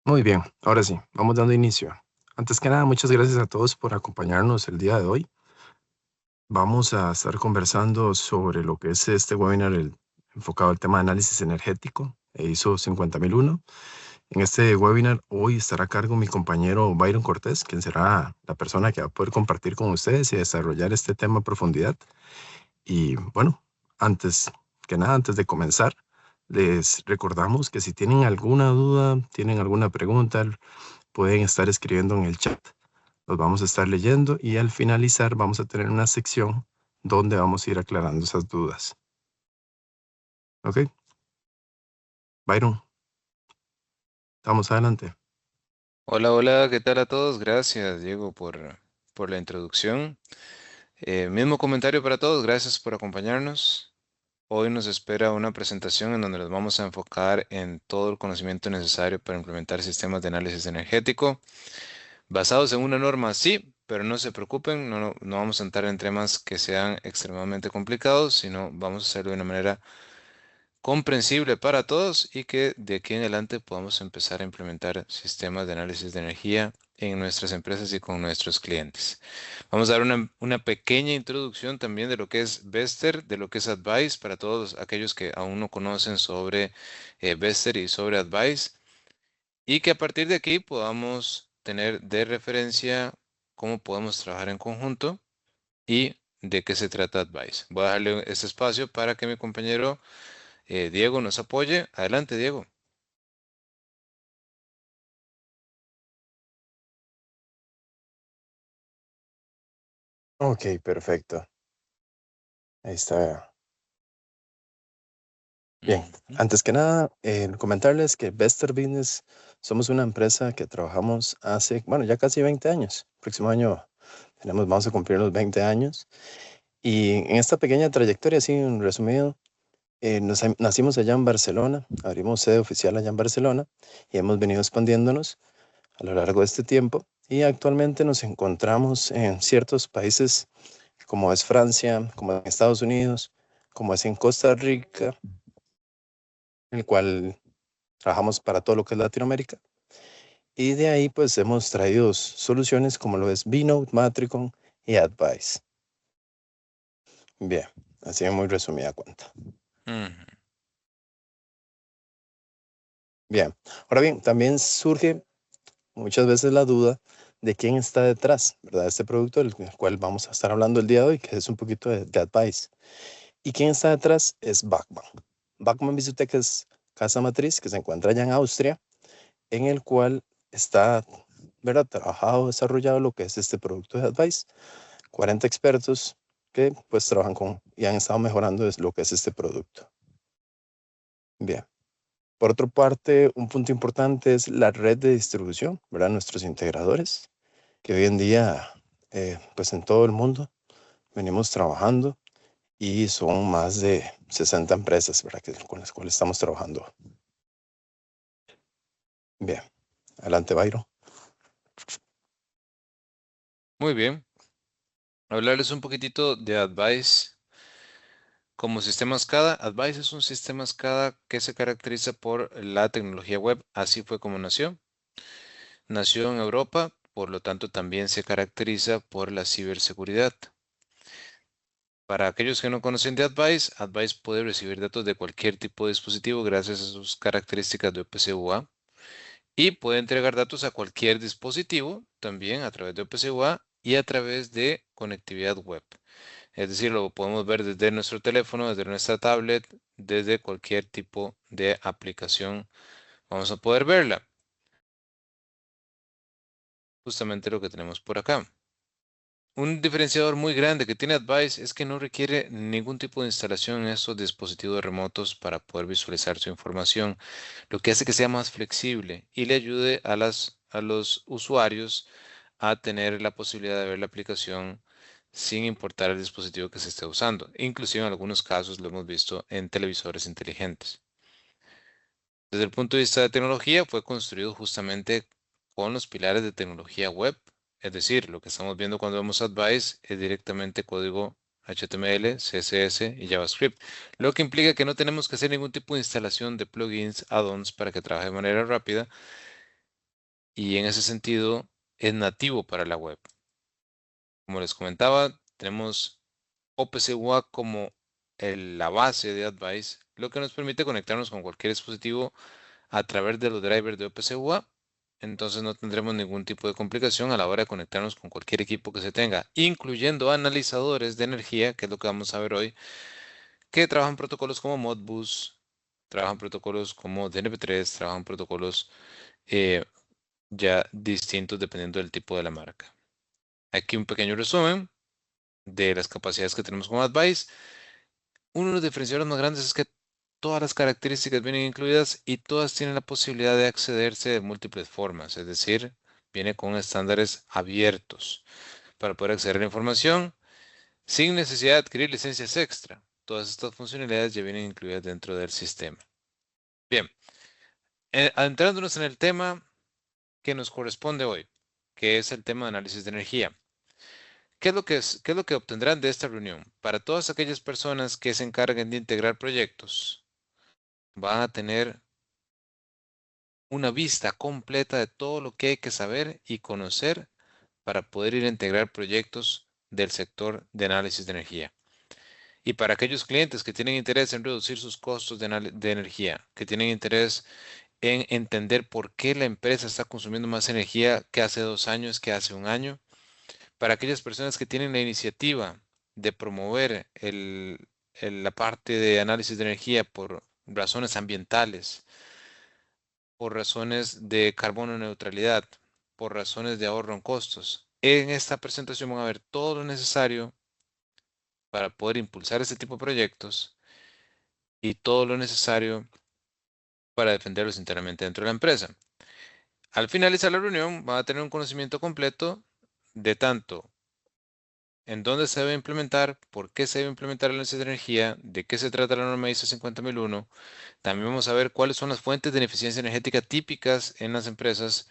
Muy bien, ahora sí, vamos dando inicio. Antes que nada, muchas gracias a todos por acompañarnos el día de hoy. Vamos a estar conversando sobre lo que es este webinar enfocado al tema de análisis energético e ISO 50001. En este webinar hoy estará a cargo mi compañero Byron Cortés, quien será la persona que va a poder compartir con ustedes y desarrollar este tema a profundidad. Y bueno, antes que nada, antes de comenzar, les recordamos que si tienen alguna duda, tienen alguna pregunta, pueden estar escribiendo en el chat. Los vamos a estar leyendo y al finalizar vamos a tener una sección donde vamos a ir aclarando esas dudas. ¿Ok? Byron, vamos adelante. Hola, hola, ¿qué tal a todos? Gracias, Diego, por la introducción. Mismo comentario para todos, gracias por acompañarnos. Hoy nos espera una presentación en donde nos vamos a enfocar en todo el conocimiento necesario para implementar sistemas de análisis energético basados en una norma, sí, pero no se preocupen, no vamos a entrar en temas que sean extremadamente complicados, sino vamos a hacerlo de una manera comprensible para todos y que de aquí en adelante podamos empezar a implementar sistemas de análisis de energía en nuestras empresas y con nuestros clientes. Vamos a dar una pequeña introducción también de lo que es Vester, de lo que es Advice, para todos aquellos que aún no conocen sobre Vester y sobre Advice, y que a partir de aquí podamos tener de referencia cómo podemos trabajar en conjunto y de qué se trata Advice. Voy a darle este espacio para que mi compañero Diego nos apoye. Adelante, Diego. Ok, perfecto. Ahí está. Bien, Ujú. antes que nada, comentarles que Bester Business somos una empresa que trabajamos hace, bueno, ya casi 20 años. Próximo año vamos a cumplir los 20 años. Y en esta pequeña trayectoria, así en resumido, nacimos allá en Barcelona, abrimos sede oficial allá en Barcelona y hemos venido expandiéndonos a lo largo de este tiempo y actualmente nos encontramos en ciertos países como es Francia, como en Estados Unidos, como es en Costa Rica, en el cual trabajamos para todo lo que es Latinoamérica. Y de ahí pues hemos traído soluciones como lo es Bnote, Matricon y Advice. Bien, así en muy resumida cuenta. Ujú. Bien, ahora bien, también surge muchas veces la duda de quién está detrás, ¿verdad? Este producto del cual vamos a estar hablando el día de hoy, que es un poquito de Advice. ¿Y quién está detrás? Es Bachmann. Bachmann Visutech es casa matriz que se encuentra allá en Austria, en el cual está, ¿verdad? Trabajado, desarrollado lo que es este producto de Advice. 40 expertos que pues trabajan con y han estado mejorando lo que es este producto. Bien. Por otra parte, un punto importante es la red de distribución, ¿verdad? Nuestros integradores, que hoy en día, pues en todo el mundo, venimos trabajando y son más de 60 empresas, ¿verdad? Con las cuales estamos trabajando. Bien, adelante, Byron. Muy bien. Hablarles un poquitito de Advice como sistema SCADA. Advice es un sistema SCADA que se caracteriza por la tecnología web. Así fue como nació. Nació en Europa, por lo tanto también se caracteriza por la ciberseguridad. Para aquellos que no conocen de Advice, Advice puede recibir datos de cualquier tipo de dispositivo gracias a sus características de OPC-UA. Y puede entregar datos a cualquier dispositivo también a través de OPC-UA y a través de conectividad web. Es decir, lo podemos ver desde nuestro teléfono, desde nuestra tablet, desde cualquier tipo de aplicación. Vamos a poder verla. Justamente lo que tenemos por acá. Un diferenciador muy grande que tiene Advice es que no requiere ningún tipo de instalación en estos dispositivos remotos para poder visualizar su información, lo que hace que sea más flexible y le ayude a los usuarios a tener la posibilidad de ver la aplicación sin importar el dispositivo que se esté usando. Inclusive en algunos casos lo hemos visto en televisores inteligentes. Desde el punto de vista de tecnología, fue construido justamente con los pilares de tecnología web. Es decir, lo que estamos viendo cuando vemos Advice es directamente código HTML, CSS y JavaScript, lo que implica que no tenemos que hacer ningún tipo de instalación de plugins, add-ons para que trabaje de manera rápida y en ese sentido es nativo para la web. Como les comentaba, tenemos OPC UA como la base de Advice, lo que nos permite conectarnos con cualquier dispositivo a través de los drivers de OPC UA. Entonces no tendremos ningún tipo de complicación a la hora de conectarnos con cualquier equipo que se tenga, incluyendo analizadores de energía, que es lo que vamos a ver hoy, que trabajan protocolos como Modbus, trabajan protocolos como DNP3, trabajan protocolos eh, ya distintos dependiendo del tipo de la marca. Aquí un pequeño resumen de las capacidades que tenemos como Advice. Uno de los diferenciadores más grandes es que todas las características vienen incluidas y todas tienen la posibilidad de accederse de múltiples formas, es decir, viene con estándares abiertos para poder acceder a la información sin necesidad de adquirir licencias extra. Todas estas funcionalidades ya vienen incluidas dentro del sistema. Bien, adentrándonos en el tema que nos corresponde hoy, que es el tema de análisis de energía. ¿Qué es lo que obtendrán de esta reunión? Para todas aquellas personas que se encarguen de integrar proyectos, van a tener una vista completa de todo lo que hay que saber y conocer para poder ir a integrar proyectos del sector de análisis de energía. Y para aquellos clientes que tienen interés en reducir sus costos de energía, que tienen interés en entender por qué la empresa está consumiendo más energía que hace 2 años, que hace un año, para aquellas personas que tienen la iniciativa de promover la parte de análisis de energía por razones ambientales, por razones de carbono neutralidad, por razones de ahorro en costos. En esta presentación van a ver todo lo necesario para poder impulsar este tipo de proyectos y todo lo necesario para defenderlos internamente dentro de la empresa. Al finalizar la reunión, van a tener un conocimiento completo de tanto en dónde se debe implementar, por qué se debe implementar el análisis de energía, de qué se trata la norma ISO 50001. También vamos a ver cuáles son las fuentes de ineficiencia energética típicas en las empresas.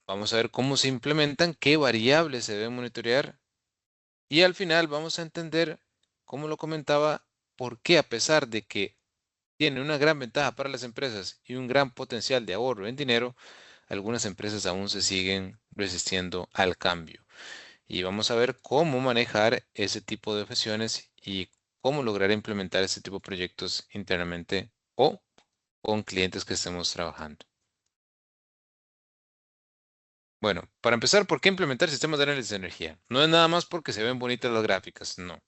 Vamos a ver cómo se implementan, qué variables se deben monitorear y al final vamos a entender, como lo comentaba, por qué a pesar de que tiene una gran ventaja para las empresas y un gran potencial de ahorro en dinero, algunas empresas aún se siguen resistiendo al cambio. Y vamos a ver cómo manejar ese tipo de objeciones y cómo lograr implementar este tipo de proyectos internamente o con clientes que estemos trabajando. Bueno, para empezar, ¿por qué implementar sistemas de análisis de energía? No es nada más porque se ven bonitas las gráficas, no.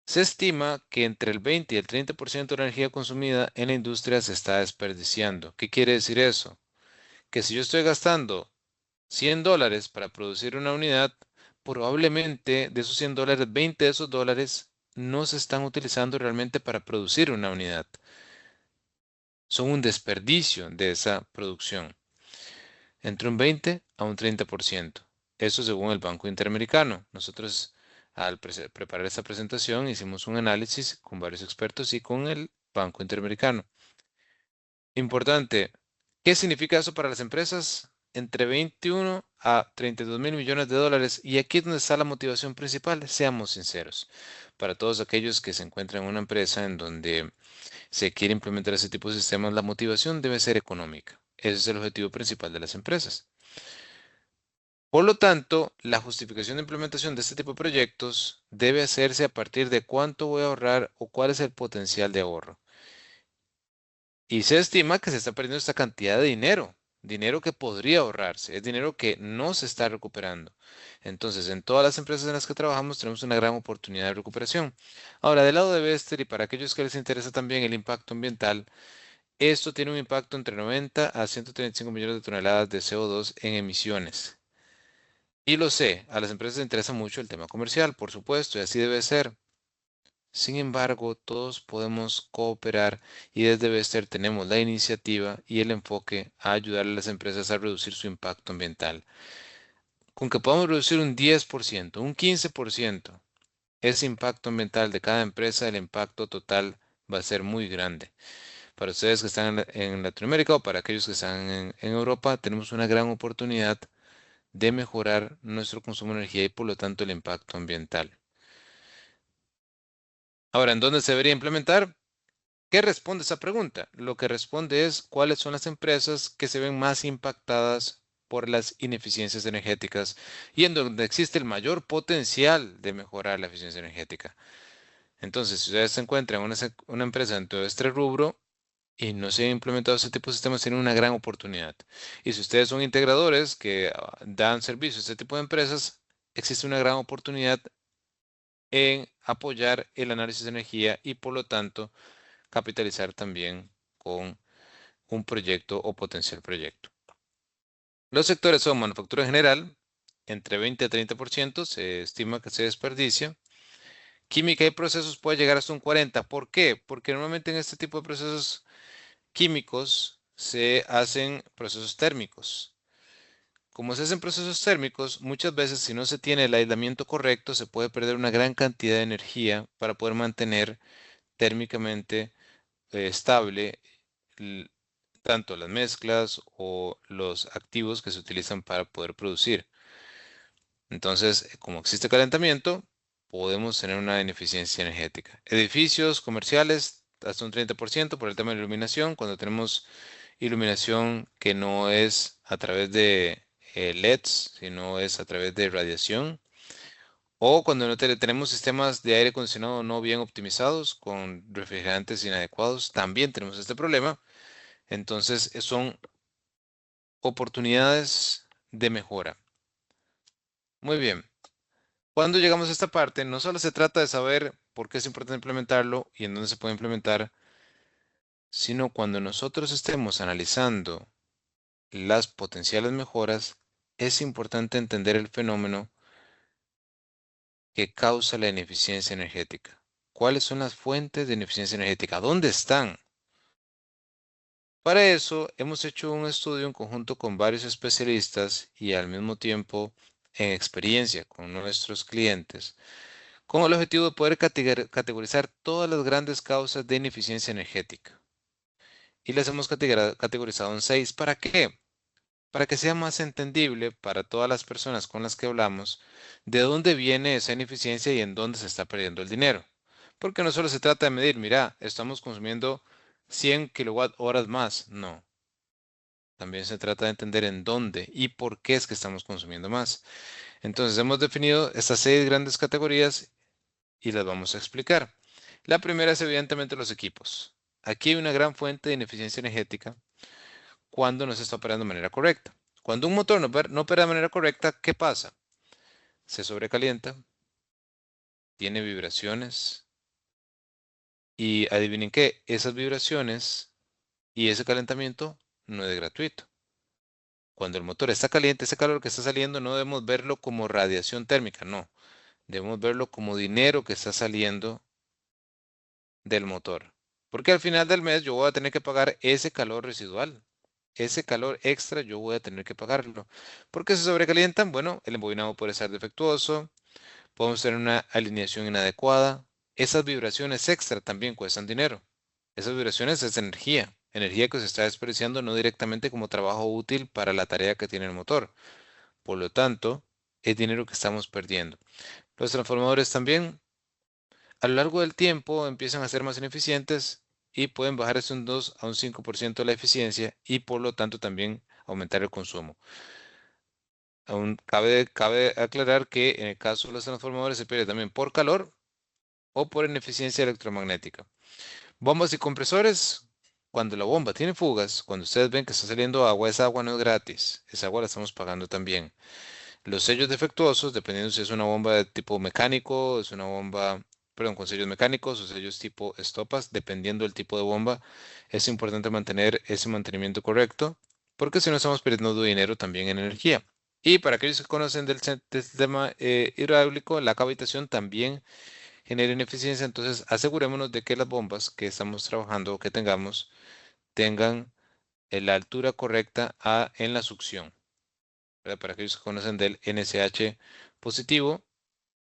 Se estima que entre el 20 y el 30% de la energía consumida en la industria se está desperdiciando. ¿Qué quiere decir eso? Que si yo estoy gastando $100 para producir una unidad, probablemente de esos $100, 20 de esos dólares no se están utilizando realmente para producir una unidad. Son un desperdicio de esa producción, entre un 20 a un 30%. Eso según el Banco Interamericano. Nosotros al preparar esta presentación hicimos un análisis con varios expertos y con el Banco Interamericano. Importante, ¿qué significa eso para las empresas? Entre 21 a 32 mil millones de dólares. Y aquí es donde está la motivación principal, seamos sinceros. Para todos aquellos que se encuentran en una empresa en donde se quiere implementar ese tipo de sistemas, la motivación debe ser económica. Ese es el objetivo principal de las empresas. Por lo tanto, la justificación de implementación de este tipo de proyectos debe hacerse a partir de cuánto voy a ahorrar o cuál es el potencial de ahorro. Y se estima que se está perdiendo esta cantidad de dinero, dinero que podría ahorrarse, es dinero que no se está recuperando. Entonces, en todas las empresas en las que trabajamos tenemos una gran oportunidad de recuperación. Ahora, del lado de Vestel y para aquellos que les interesa también el impacto ambiental, esto tiene un impacto entre 90 a 135 millones de toneladas de CO2 en emisiones. Y lo sé, a las empresas les interesa mucho el tema comercial, por supuesto, y así debe ser. Sin embargo, todos podemos cooperar y desde Vester tenemos la iniciativa y el enfoque a ayudar a las empresas a reducir su impacto ambiental. Con que podamos reducir un 10%, un 15%, ese impacto ambiental de cada empresa, el impacto total va a ser muy grande. Para ustedes que están en Latinoamérica o para aquellos que están en Europa, tenemos una gran oportunidad de mejorar nuestro consumo de energía y por lo tanto el impacto ambiental. Ahora, ¿en dónde se debería implementar? ¿Qué responde esa pregunta? Lo que responde es cuáles son las empresas que se ven más impactadas por las ineficiencias energéticas y en donde existe el mayor potencial de mejorar la eficiencia energética. Entonces, si ustedes se encuentran una empresa dentro de este rubro y no se han implementado este tipo de sistemas, tienen una gran oportunidad. Y si ustedes son integradores que dan servicio a este tipo de empresas, existe una gran oportunidad en apoyar el análisis de energía y por lo tanto capitalizar también con un proyecto o potencial proyecto. Los sectores son manufactura general, entre 20 a 30% se estima que se desperdicia. Química y procesos puede llegar hasta un 40%. ¿Por qué? Porque normalmente en este tipo de procesos químicos se hacen procesos térmicos. Como se hacen procesos térmicos, muchas veces si no se tiene el aislamiento correcto, se puede perder una gran cantidad de energía para poder mantener térmicamente estable tanto las mezclas o los activos que se utilizan para poder producir. Entonces, como existe calentamiento, podemos tener una ineficiencia energética. Edificios comerciales, hasta un 30% por el tema de la iluminación. Cuando tenemos iluminación que no es a través de LEDs, sino es a través de radiación. O cuando no tenemos sistemas de aire acondicionado no bien optimizados con refrigerantes inadecuados, también tenemos este problema. Entonces, son oportunidades de mejora. Muy bien. Cuando llegamos a esta parte, no solo se trata de saber por qué es importante implementarlo y en dónde se puede implementar, sino cuando nosotros estemos analizando las potenciales mejoras, es importante entender el fenómeno que causa la ineficiencia energética. ¿Cuáles son las fuentes de ineficiencia energética? ¿Dónde están? Para eso, hemos hecho un estudio en conjunto con varios especialistas y al mismo tiempo en experiencia con nuestros clientes, con el objetivo de poder categorizar todas las grandes causas de ineficiencia energética. Y las hemos categorizado en 6. ¿Para qué? Para que sea más entendible para todas las personas con las que hablamos de dónde viene esa ineficiencia y en dónde se está perdiendo el dinero. Porque no solo se trata de medir, mira, estamos consumiendo 100 kilowatt horas más. No. También se trata de entender en dónde y por qué es que estamos consumiendo más. Entonces hemos definido estas 6 grandes categorías y las vamos a explicar. La primera es evidentemente los equipos. Aquí hay una gran fuente de ineficiencia energética cuando no se está operando de manera correcta. Cuando un motor no opera de manera correcta, ¿qué pasa? Se sobrecalienta, tiene vibraciones y adivinen qué, esas vibraciones y ese calentamiento no es gratuito. Cuando el motor está caliente, ese calor que está saliendo no debemos verlo como radiación térmica, no. Debemos verlo como dinero que está saliendo del motor. Porque al final del mes yo voy a tener que pagar ese calor residual. Ese calor extra yo voy a tener que pagarlo. ¿Por qué se sobrecalientan? Bueno, el embobinado puede ser defectuoso, podemos tener una alineación inadecuada. Esas vibraciones extra también cuestan dinero. Esas vibraciones es energía, energía que se está desperdiciando no directamente como trabajo útil para la tarea que tiene el motor. Por lo tanto, es dinero que estamos perdiendo. Los transformadores también a lo largo del tiempo empiezan a ser más ineficientes y pueden bajarse un 2 a un 5% la eficiencia y por lo tanto también aumentar el consumo. Aún cabe aclarar que en el caso de los transformadores se pierde también por calor o por ineficiencia electromagnética. Bombas y compresores. Cuando la bomba tiene fugas, cuando ustedes ven que está saliendo agua, esa agua no es gratis, esa agua la estamos pagando también. Los sellos defectuosos, dependiendo si es una bomba de tipo mecánico, es una bomba, perdón, con sellos mecánicos o sellos tipo estopas, dependiendo del tipo de bomba, es importante mantener ese mantenimiento correcto, porque si no estamos perdiendo dinero también en energía. Y para aquellos que conocen del sistema hidráulico, la cavitación también genera ineficiencia, entonces asegurémonos de que las bombas que estamos trabajando o que tengamos tengan la altura correcta en la succión. ¿Verdad? Para aquellos que conocen del NSH positivo,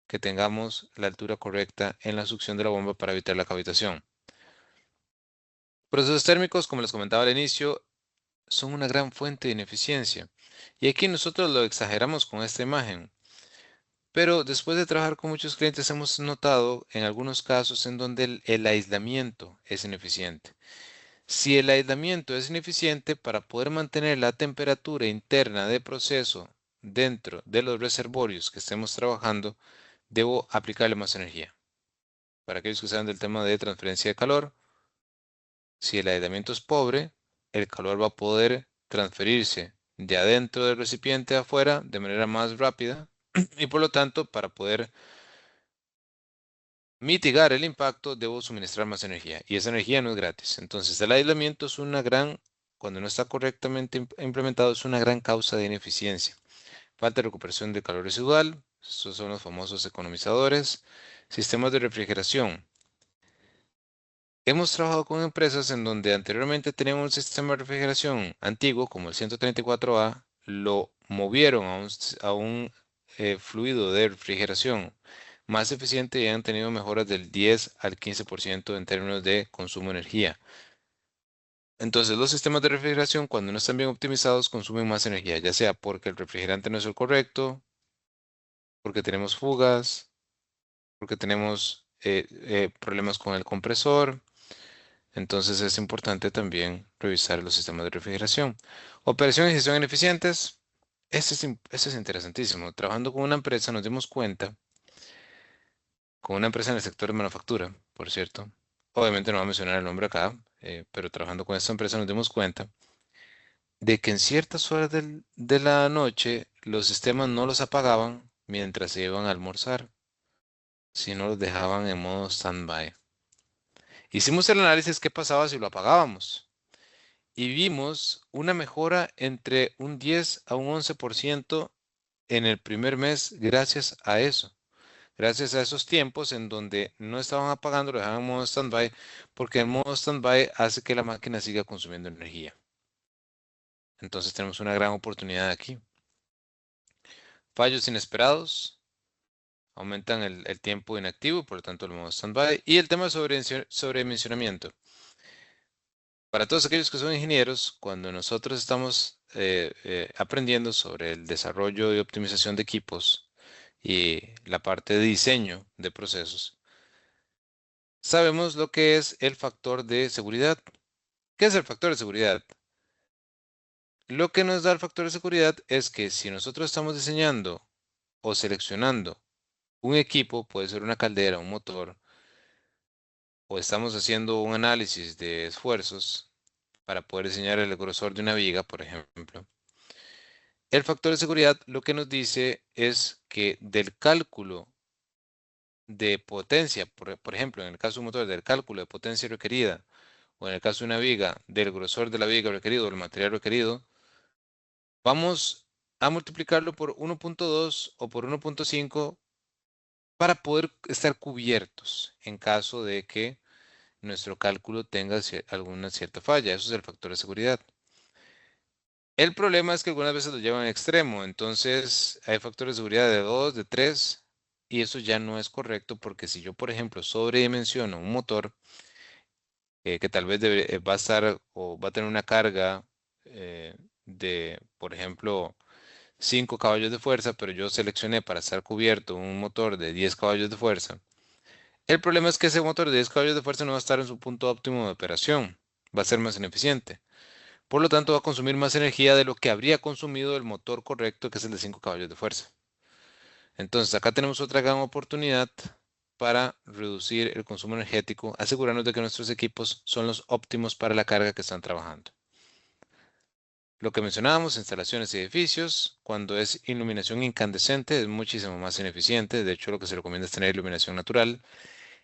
que tengamos la altura correcta en la succión de la bomba para evitar la cavitación. Procesos térmicos, como les comentaba al inicio, son una gran fuente de ineficiencia. Y aquí nosotros lo exageramos con esta imagen. Pero después de trabajar con muchos clientes hemos notado en algunos casos en donde el aislamiento es ineficiente. Si el aislamiento es ineficiente, para poder mantener la temperatura interna de proceso dentro de los reservorios que estemos trabajando, debo aplicarle más energía. Para aquellos que saben del tema de transferencia de calor, si el aislamiento es pobre, el calor va a poder transferirse de adentro del recipiente a afuera de manera más rápida y por lo tanto, para poder mitigar el impacto, debo suministrar más energía y esa energía no es gratis. Entonces, el aislamiento es una gran, cuando no está correctamente implementado, es una gran causa de ineficiencia. Falta de recuperación de calor residual, estos son los famosos economizadores. Sistemas de refrigeración. Hemos trabajado con empresas en donde anteriormente teníamos un sistema de refrigeración antiguo, como el 134A, lo movieron a un fluido de refrigeración más eficiente y han tenido mejoras del 10 al 15% en términos de consumo de energía. Entonces, los sistemas de refrigeración, cuando no están bien optimizados, consumen más energía, ya sea porque el refrigerante no es el correcto, porque tenemos fugas, porque tenemos problemas con el compresor. Entonces es importante también revisar los sistemas de refrigeración. Operaciones y gestión ineficientes. Este es interesantísimo. Trabajando con una empresa nos dimos cuenta, con una empresa en el sector de manufactura, por cierto. Obviamente no voy a mencionar el nombre acá, pero trabajando con esta empresa nos dimos cuenta de que en ciertas horas de la noche los sistemas no los apagaban mientras se iban a almorzar, sino los dejaban en modo standby. Hicimos el análisis qué pasaba si lo apagábamos. Y vimos una mejora entre un 10 a un 11% en el primer mes gracias a eso. Gracias a esos tiempos en donde no estaban apagando, lo dejaban en modo standby, porque el modo standby hace que la máquina siga consumiendo energía. Entonces tenemos una gran oportunidad aquí. Fallos inesperados aumentan el tiempo inactivo, por lo tanto el modo standby. Y el tema sobre sobredimensionamiento. Para todos aquellos que son ingenieros, cuando nosotros estamos aprendiendo sobre el desarrollo y optimización de equipos y la parte de diseño de procesos, sabemos lo que es el factor de seguridad. ¿Qué es el factor de seguridad? Lo que nos da el factor de seguridad es que si nosotros estamos diseñando o seleccionando un equipo, puede ser una caldera, un motor, o estamos haciendo un análisis de esfuerzos para poder diseñar el grosor de una viga, por ejemplo. El factor de seguridad lo que nos dice es que del cálculo de potencia, por ejemplo, en el caso de un motor, del cálculo de potencia requerida, o en el caso de una viga, del grosor de la viga requerido, del material requerido, vamos a multiplicarlo por 1.2 o por 1.5 para poder estar cubiertos en caso de que nuestro cálculo tenga alguna cierta falla. Eso es el factor de seguridad. El problema es que algunas veces lo llevan a extremo, entonces hay factores de seguridad de 2, de 3, y eso ya no es correcto porque si yo, por ejemplo, sobredimensiono un motor que tal vez va a estar o va a tener una carga de, por ejemplo, 5 caballos de fuerza, pero yo seleccioné para estar cubierto un motor de 10 caballos de fuerza. El problema es que ese motor de 10 caballos de fuerza no va a estar en su punto óptimo de operación, va a ser más ineficiente. Por lo tanto, va a consumir más energía de lo que habría consumido el motor correcto, que es el de 5 caballos de fuerza. Entonces, acá tenemos otra gran oportunidad para reducir el consumo energético, asegurarnos de que nuestros equipos son los óptimos para la carga que están trabajando. Lo que mencionábamos, instalaciones y edificios, cuando es iluminación incandescente es muchísimo más ineficiente. De hecho, lo que se recomienda es tener iluminación natural.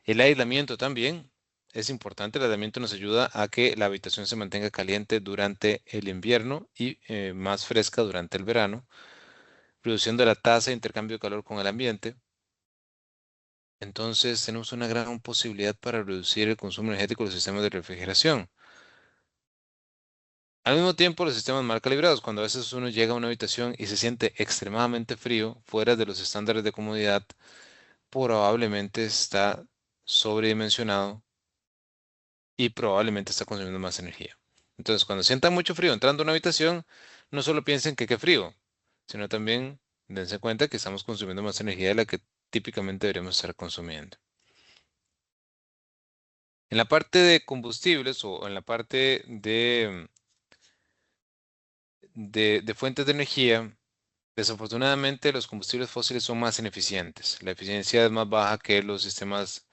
El aislamiento también es importante. El aislamiento nos ayuda a que la habitación se mantenga caliente durante el invierno y más fresca durante el verano, reduciendo la tasa de intercambio de calor con el ambiente. Entonces, tenemos una gran posibilidad para reducir el consumo energético de los sistemas de refrigeración. Al mismo tiempo, los sistemas mal calibrados, cuando a veces uno llega a una habitación y se siente extremadamente frío, fuera de los estándares de comodidad, probablemente está sobredimensionado y probablemente está consumiendo más energía. Entonces, cuando sientan mucho frío entrando a una habitación, no solo piensen que qué frío, sino también dense cuenta que estamos consumiendo más energía de la que típicamente deberíamos estar consumiendo. En la parte de combustibles o en la parte de fuentes de energía, desafortunadamente los combustibles fósiles son más ineficientes. La eficiencia es más baja que los sistemas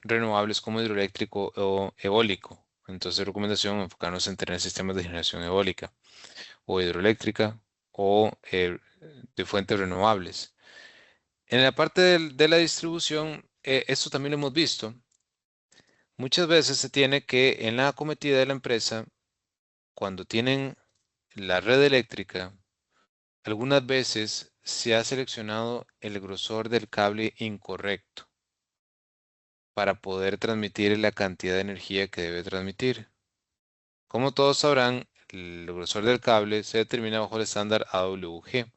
renovables como hidroeléctrico o eólico. Entonces, recomendación, enfocarnos en tener sistemas de generación eólica o hidroeléctrica o de fuentes renovables. En la parte de la distribución, esto también lo hemos visto. Muchas veces se tiene que en la acometida de la empresa, cuando tienen la red eléctrica, algunas veces se ha seleccionado el grosor del cable incorrecto para poder transmitir la cantidad de energía que debe transmitir. Como todos sabrán, el grosor del cable se determina bajo el estándar AWG.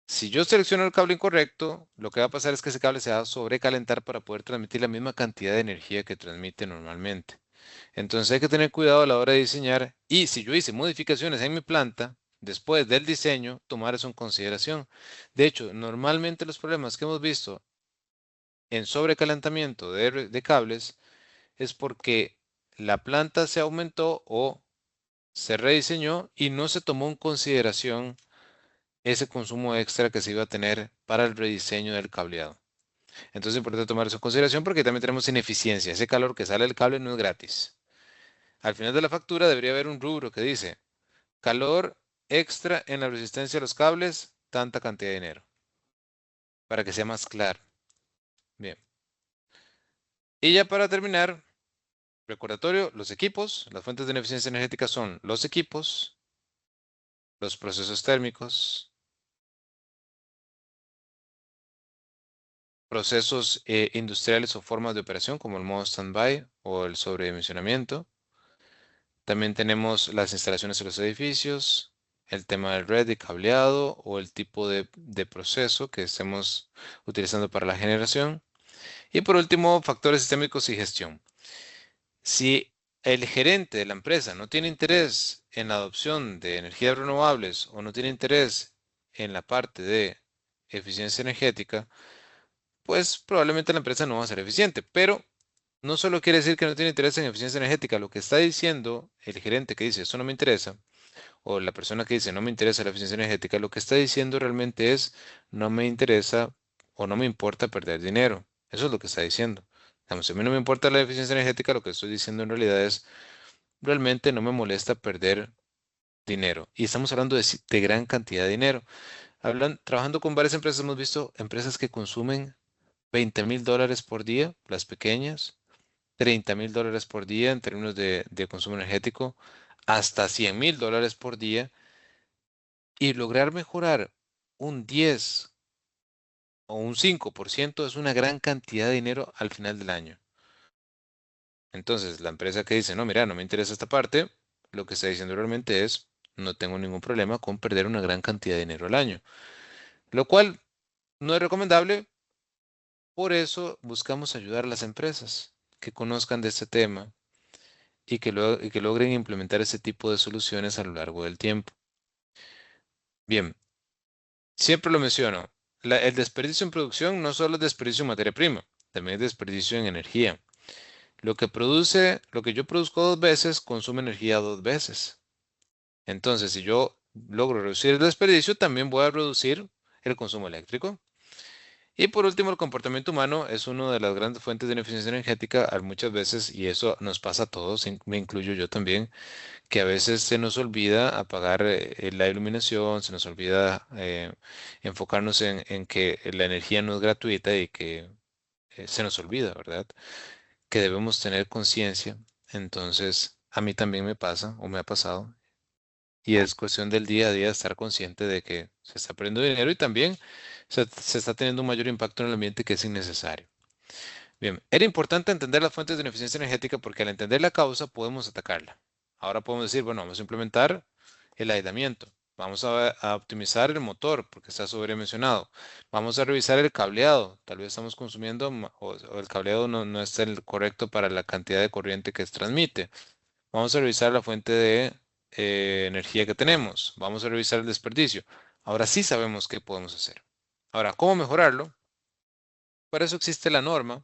Si yo selecciono el cable incorrecto, lo que va a pasar es que ese cable se va a sobrecalentar para poder transmitir la misma cantidad de energía que transmite normalmente. Entonces hay que tener cuidado a la hora de diseñar y si yo hice modificaciones en mi planta, después del diseño, tomar eso en consideración. De hecho, normalmente los problemas que hemos visto en sobrecalentamiento de cables es porque la planta se aumentó o se rediseñó y no se tomó en consideración ese consumo extra que se iba a tener para el rediseño del cableado. Entonces es importante tomar eso en consideración porque también tenemos ineficiencia. Ese calor que sale del cable no es gratis. Al final de la factura debería haber un rubro que dice calor extra en la resistencia de los cables, tanta cantidad de dinero, para que sea más claro. Bien. Y ya para terminar, recordatorio, los equipos, las fuentes de ineficiencia energética son los equipos, los procesos térmicos, procesos industriales o formas de operación como el modo standby o el sobredimensionamiento. También tenemos las instalaciones en los edificios, el tema del red y cableado o el tipo de proceso que estemos utilizando para la generación. Y por último, factores sistémicos y gestión. Si el gerente de la empresa no tiene interés en la adopción de energías renovables o no tiene interés en la parte de eficiencia energética, pues probablemente la empresa no va a ser eficiente. Pero no solo quiere decir que no tiene interés en eficiencia energética, lo que está diciendo el gerente que dice eso no me interesa, o la persona que dice no me interesa la eficiencia energética, lo que está diciendo realmente es no me interesa o no me importa perder dinero. Eso es lo que está diciendo. Digamos, si a mí no me importa la eficiencia energética, lo que estoy diciendo en realidad es realmente no me molesta perder dinero. Y estamos hablando de gran cantidad de dinero. Trabajando con varias empresas, hemos visto empresas que consumen $20,000 por día, las pequeñas, $30,000 por día en términos de consumo energético, hasta $100,000 por día y lograr mejorar un 10 o un 5% es una gran cantidad de dinero al final del año. Entonces, la empresa que dice, no, mira, no me interesa esta parte, lo que está diciendo realmente es, no tengo ningún problema con perder una gran cantidad de dinero al año, lo cual no es recomendable. Por eso buscamos ayudar a las empresas que conozcan de este tema y que logren implementar ese tipo de soluciones a lo largo del tiempo. Bien, siempre lo menciono, el desperdicio en producción no solo es desperdicio en materia prima, también es desperdicio en energía. Lo que yo produzco 2 veces, consume energía 2 veces. Entonces, si yo logro reducir el desperdicio, también voy a reducir el consumo eléctrico. Y por último, el comportamiento humano es una de las grandes fuentes de ineficiencia energética muchas veces, y eso nos pasa a todos, me incluyo yo también, que a veces se nos olvida apagar la iluminación, se nos olvida enfocarnos en que la energía no es gratuita y que se nos olvida, ¿verdad? Que debemos tener conciencia. Entonces, a mí también me pasa o me ha pasado. Y es cuestión del día a día estar consciente de que se está perdiendo dinero y también se está teniendo un mayor impacto en el ambiente que es innecesario. Bien, era importante entender las fuentes de ineficiencia energética porque al entender la causa podemos atacarla. Ahora podemos decir, bueno, vamos a implementar el aislamiento. Vamos a optimizar el motor porque está sobredimensionado. Vamos a revisar el cableado. Tal vez estamos consumiendo o el cableado no es el correcto para la cantidad de corriente que se transmite. Vamos a revisar la fuente de energía que tenemos. Vamos a revisar el desperdicio. Ahora sí sabemos qué podemos hacer. Ahora, ¿cómo mejorarlo? Para eso existe la norma.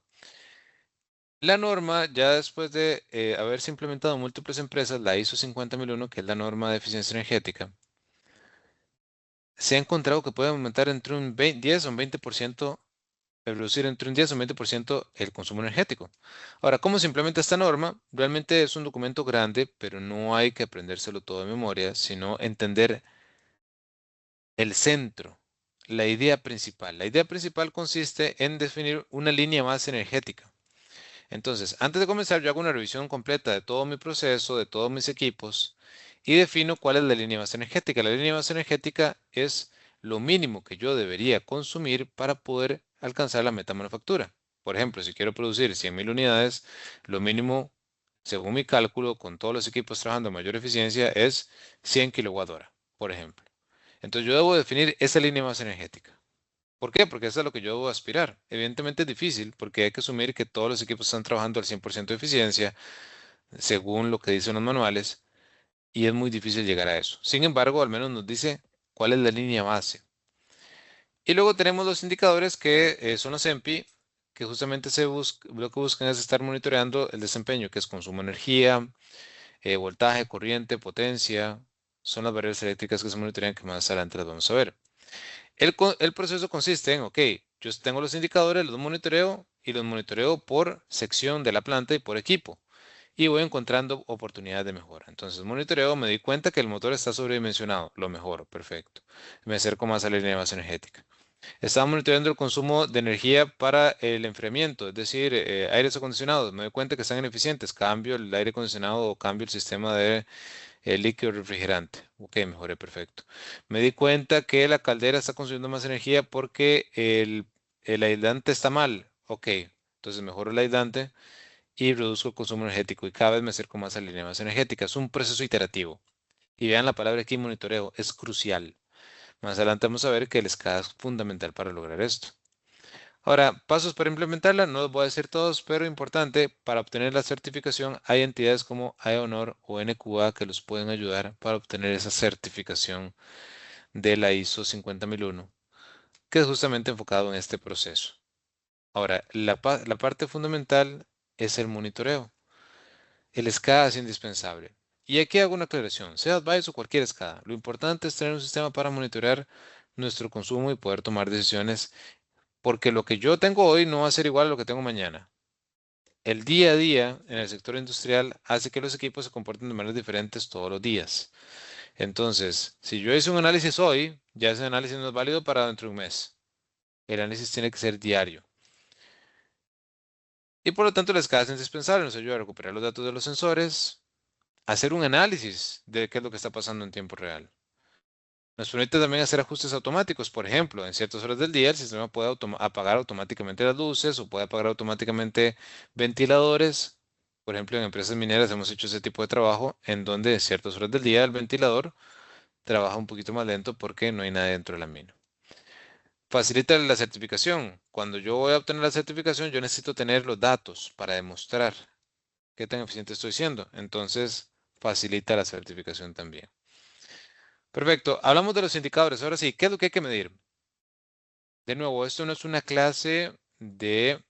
La norma, ya después de haberse implementado en múltiples empresas, la ISO 50001, que es la norma de eficiencia energética, se ha encontrado que puede aumentar entre un 10 o un 20%, reducir entre un 10 o un 20% el consumo energético. Ahora, ¿cómo se implementa esta norma? Realmente es un documento grande, pero no hay que aprendérselo todo de memoria, sino entender el centro, la idea principal. La idea principal consiste en definir una línea más energética. Entonces, antes de comenzar, yo hago una revisión completa de todo mi proceso, de todos mis equipos y defino cuál es la línea más energética. La línea más energética es lo mínimo que yo debería consumir para poder alcanzar la meta manufactura. Por ejemplo, si quiero producir 100.000 unidades, lo mínimo, según mi cálculo, con todos los equipos trabajando a mayor eficiencia, es 100 kWh, por ejemplo. Entonces, yo debo definir esa línea más energética. ¿Por qué? Porque eso es a lo que yo debo aspirar. Evidentemente es difícil porque hay que asumir que todos los equipos están trabajando al 100% de eficiencia, según lo que dicen los manuales, y es muy difícil llegar a eso. Sin embargo, al menos nos dice cuál es la línea base. Y luego tenemos los indicadores que son los EMPI, que justamente lo que buscan es estar monitoreando el desempeño, que es consumo de energía, voltaje, corriente, potencia. Son las variables eléctricas que se monitorean que más adelante las vamos a ver. El proceso consiste en, ok, yo tengo los indicadores, los monitoreo y los monitoreo por sección de la planta y por equipo. Y voy encontrando oportunidades de mejora. Entonces, monitoreo, me di cuenta que el motor está sobredimensionado. Lo mejoro, perfecto. Me acerco más a la línea más energética. Estaba monitoreando el consumo de energía para el enfriamiento, es decir, aires acondicionados. Me doy cuenta que están ineficientes. Cambio el aire acondicionado o cambio el sistema de el líquido refrigerante. Ok, mejoré, perfecto. Me di cuenta que la caldera está consumiendo más energía porque el aislante está mal. Ok, entonces mejoro el aislante y reduzco el consumo energético y cada vez me acerco más a la línea más energética. Es un proceso iterativo. Y vean la palabra aquí, monitoreo, es crucial. Más adelante vamos a ver que el SCADA es fundamental para lograr esto. Ahora, pasos para implementarla, no los voy a decir todos, pero importante, para obtener la certificación hay entidades como AEONOR o NQA que los pueden ayudar para obtener esa certificación de la ISO 50001, que es justamente enfocado en este proceso. Ahora, la parte fundamental es el monitoreo. El SCADA es indispensable. Y aquí hago una aclaración, sea Advice o cualquier SCADA, lo importante es tener un sistema para monitorear nuestro consumo y poder tomar decisiones, porque lo que yo tengo hoy no va a ser igual a lo que tengo mañana. El día a día en el sector industrial hace que los equipos se comporten de maneras diferentes todos los días. Entonces, si yo hice un análisis hoy, ya ese análisis no es válido para dentro de un mes. El análisis tiene que ser diario. Y por lo tanto, la escala es indispensable. Nos ayuda a recuperar los datos de los sensores, hacer un análisis de qué es lo que está pasando en tiempo real. Nos permite también hacer ajustes automáticos. Por ejemplo, en ciertas horas del día el sistema puede apagar automáticamente las luces o puede apagar automáticamente ventiladores. Por ejemplo, en empresas mineras hemos hecho ese tipo de trabajo en donde en ciertas horas del día el ventilador trabaja un poquito más lento porque no hay nada dentro de la mina. Facilita la certificación. Cuando yo voy a obtener la certificación, yo necesito tener los datos para demostrar qué tan eficiente estoy siendo. Entonces, facilita la certificación también. Perfecto. Hablamos de los indicadores. Ahora sí, ¿qué es lo que hay que medir? De nuevo, esto no es una clase de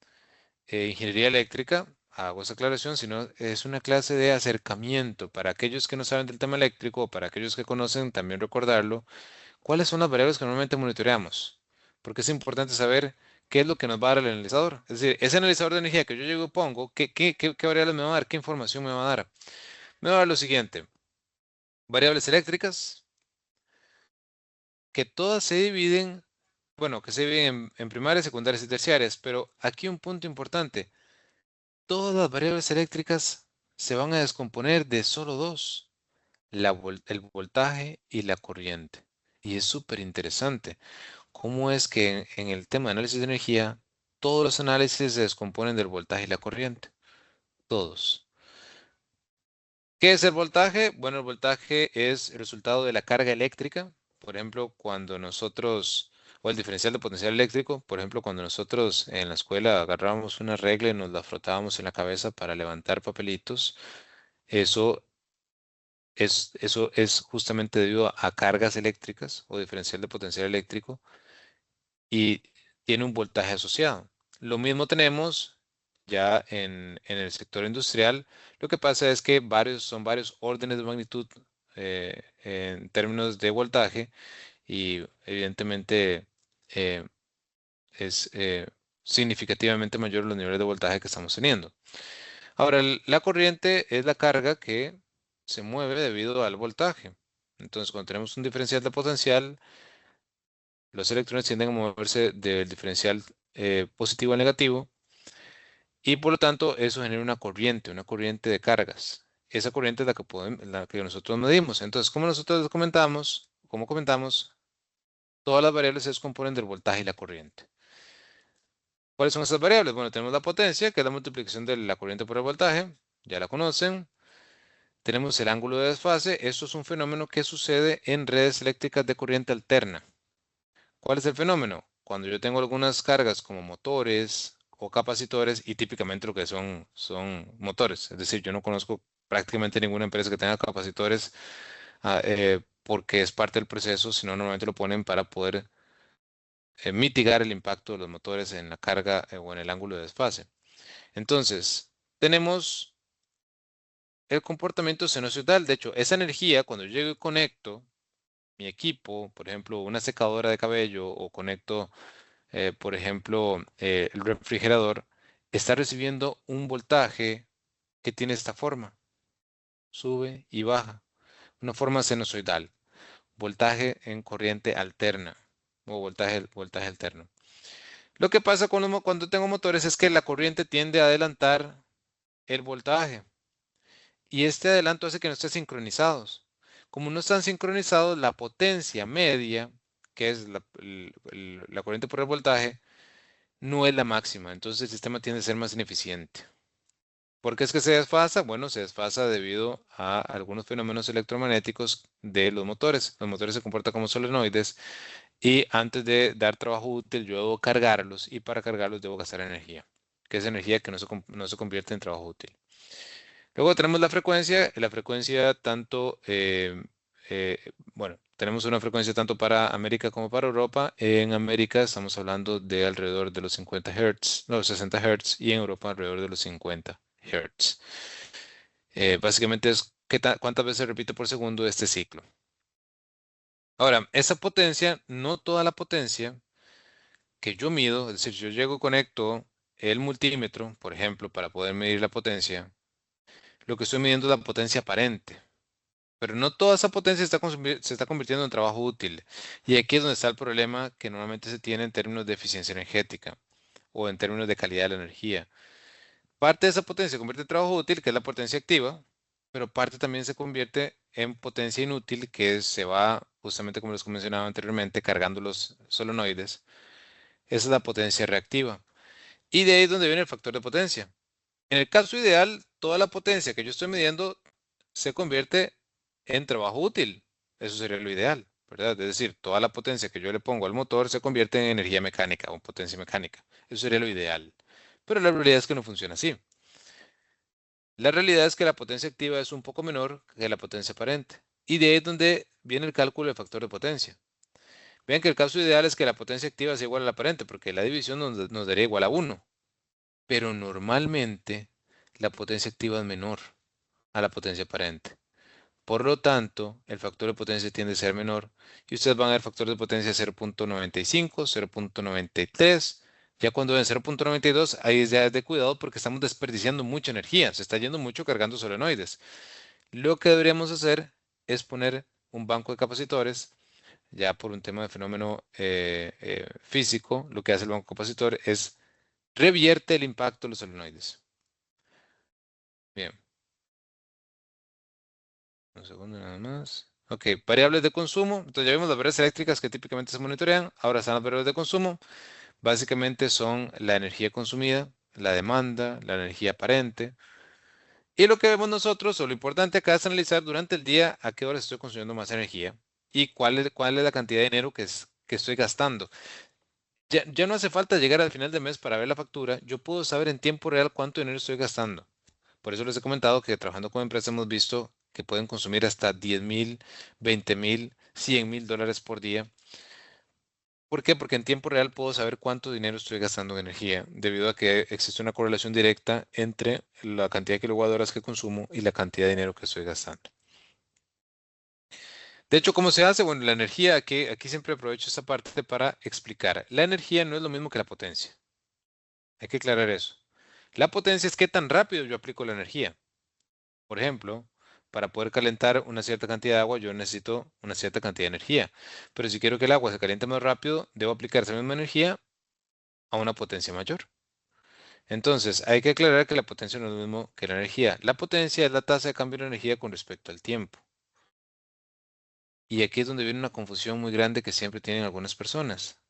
ingeniería eléctrica, hago esa aclaración, sino es una clase de acercamiento para aquellos que no saben del tema eléctrico o para aquellos que conocen, también recordarlo. ¿Cuáles son las variables que normalmente monitoreamos? Porque es importante saber qué es lo que nos va a dar el analizador. Es decir, ese analizador de energía que yo llego y pongo, ¿qué variables me va a dar? ¿Qué información me va a dar? Me va a dar lo siguiente. Variables eléctricas, que todas se dividen, bueno, que se dividen en primarias, secundarias y terciarias, pero aquí un punto importante. Todas las variables eléctricas se van a descomponer de solo dos, el voltaje y la corriente. Y es súper interesante cómo es que en el tema de análisis de energía, todos los análisis se descomponen del voltaje y la corriente. Todos. ¿Qué es el voltaje? Bueno, el voltaje es el resultado de la carga eléctrica. Por ejemplo, cuando nosotros, o el diferencial de potencial eléctrico, por ejemplo, cuando nosotros en la escuela agarrábamos una regla y nos la frotábamos en la cabeza para levantar papelitos, eso Eso es justamente debido a cargas eléctricas o diferencial de potencial eléctrico y tiene un voltaje asociado. Lo mismo tenemos ya en el sector industrial. Lo que pasa es que son varios órdenes de magnitud en términos de voltaje y evidentemente eh, es significativamente mayor los niveles de voltaje que estamos teniendo. Ahora, la corriente es la carga que se mueve debido al voltaje. Entonces, cuando tenemos un diferencial de potencial, los electrones tienden a moverse del diferencial positivo al negativo y por lo tanto eso genera una corriente de cargas. Esa corriente es la que nosotros medimos. Entonces, como nosotros comentamos, todas las variables se descomponen del voltaje y la corriente. ¿Cuáles son esas variables? Bueno, tenemos la potencia, que es la multiplicación de la corriente por el voltaje, ya la conocen. Tenemos el ángulo de desfase. Esto es un fenómeno que sucede en redes eléctricas de corriente alterna. ¿Cuál es el fenómeno? Cuando yo tengo algunas cargas como motores o capacitores, y típicamente lo que son motores. Es decir, yo no conozco prácticamente ninguna empresa que tenga capacitores porque es parte del proceso, sino normalmente lo ponen para poder mitigar el impacto de los motores en la carga o en el ángulo de desfase. Entonces, tenemos el comportamiento sinusoidal. De hecho, esa energía, cuando yo llego y conecto mi equipo, por ejemplo, una secadora de cabello o conecto, por ejemplo, el refrigerador, está recibiendo un voltaje que tiene esta forma, sube y baja, una forma sinusoidal, voltaje en corriente alterna o voltaje alterno. Lo que pasa cuando tengo motores es que la corriente tiende a adelantar el voltaje y este adelanto hace que no estén sincronizados. Como no están sincronizados, la potencia media, que es la corriente por el voltaje, no es la máxima. Entonces el sistema tiende a ser más ineficiente. ¿Por qué es que se desfasa? Bueno, se desfasa debido a algunos fenómenos electromagnéticos de los motores. Los motores se comportan como solenoides y antes de dar trabajo útil yo debo cargarlos y para cargarlos debo gastar energía, que es energía que no se convierte en trabajo útil. Luego tenemos la frecuencia tanto, bueno, tenemos una frecuencia tanto para América como para Europa. En América estamos hablando de alrededor de los 50 Hz, no, 60 Hz y en Europa alrededor de los 50 Hz. Básicamente es cuántas veces repite por segundo este ciclo. Ahora, esa potencia, no toda la potencia que yo mido, es decir, yo llego y conecto el multímetro, por ejemplo, para poder medir la potencia, lo que estoy midiendo es la potencia aparente. Pero no toda esa potencia se está convirtiendo en trabajo útil. Y aquí es donde está el problema que normalmente se tiene en términos de eficiencia energética o en términos de calidad de la energía. Parte de esa potencia se convierte en trabajo útil, que es la potencia activa, pero parte también se convierte en potencia inútil, que se va, justamente como les mencionaba anteriormente, cargando los solenoides. Esa es la potencia reactiva. Y de ahí es donde viene el factor de potencia. En el caso ideal, toda la potencia que yo estoy midiendo se convierte en trabajo útil. Eso sería lo ideal, ¿verdad? Es decir, toda la potencia que yo le pongo al motor se convierte en energía mecánica o en potencia mecánica. Eso sería lo ideal. Pero la realidad es que no funciona así. La realidad es que la potencia activa es un poco menor que la potencia aparente. Y de ahí es donde viene el cálculo del factor de potencia. Vean que el caso ideal es que la potencia activa sea igual a la aparente, porque la división nos daría igual a 1. Pero normalmente la potencia activa es menor a la potencia aparente. Por lo tanto, el factor de potencia tiende a ser menor y ustedes van a ver factor de potencia 0.95, 0.93. Ya cuando ven 0.92, ahí ya es de cuidado porque estamos desperdiciando mucha energía. Se está yendo mucho cargando solenoides. Lo que deberíamos hacer es poner un banco de capacitores. Ya por un tema de fenómeno físico, lo que hace el banco capacitor es revierte el impacto de los solenoides. Bien, un segundo nada más. Ok, variables de consumo. Entonces ya vimos las variables eléctricas que típicamente se monitorean. Ahora están las variables de consumo. Básicamente son la energía consumida, la demanda, la energía aparente. Y lo que vemos nosotros, o lo importante acá es analizar durante el día a qué hora estoy consumiendo más energía y cuál es la cantidad de dinero que estoy gastando. Ya no hace falta llegar al final del mes para ver la factura. Yo puedo saber en tiempo real cuánto dinero estoy gastando. Por eso les he comentado que trabajando con empresas hemos visto que pueden consumir hasta 10.000, 20.000, 100.000 dólares por día. ¿Por qué? Porque en tiempo real puedo saber cuánto dinero estoy gastando en energía, debido a que existe una correlación directa entre la cantidad de kilowatt-horas que consumo y la cantidad de dinero que estoy gastando. De hecho, ¿cómo se hace? Bueno, la energía, aquí siempre aprovecho esta parte para explicar. La energía no es lo mismo que la potencia. Hay que aclarar eso. La potencia es qué tan rápido yo aplico la energía. Por ejemplo, para poder calentar una cierta cantidad de agua, yo necesito una cierta cantidad de energía. Pero si quiero que el agua se caliente más rápido, debo aplicar esa misma energía a una potencia mayor. Entonces, hay que aclarar que la potencia no es lo mismo que la energía. La potencia es la tasa de cambio de energía con respecto al tiempo. Y aquí es donde viene una confusión muy grande que siempre tienen algunas personas.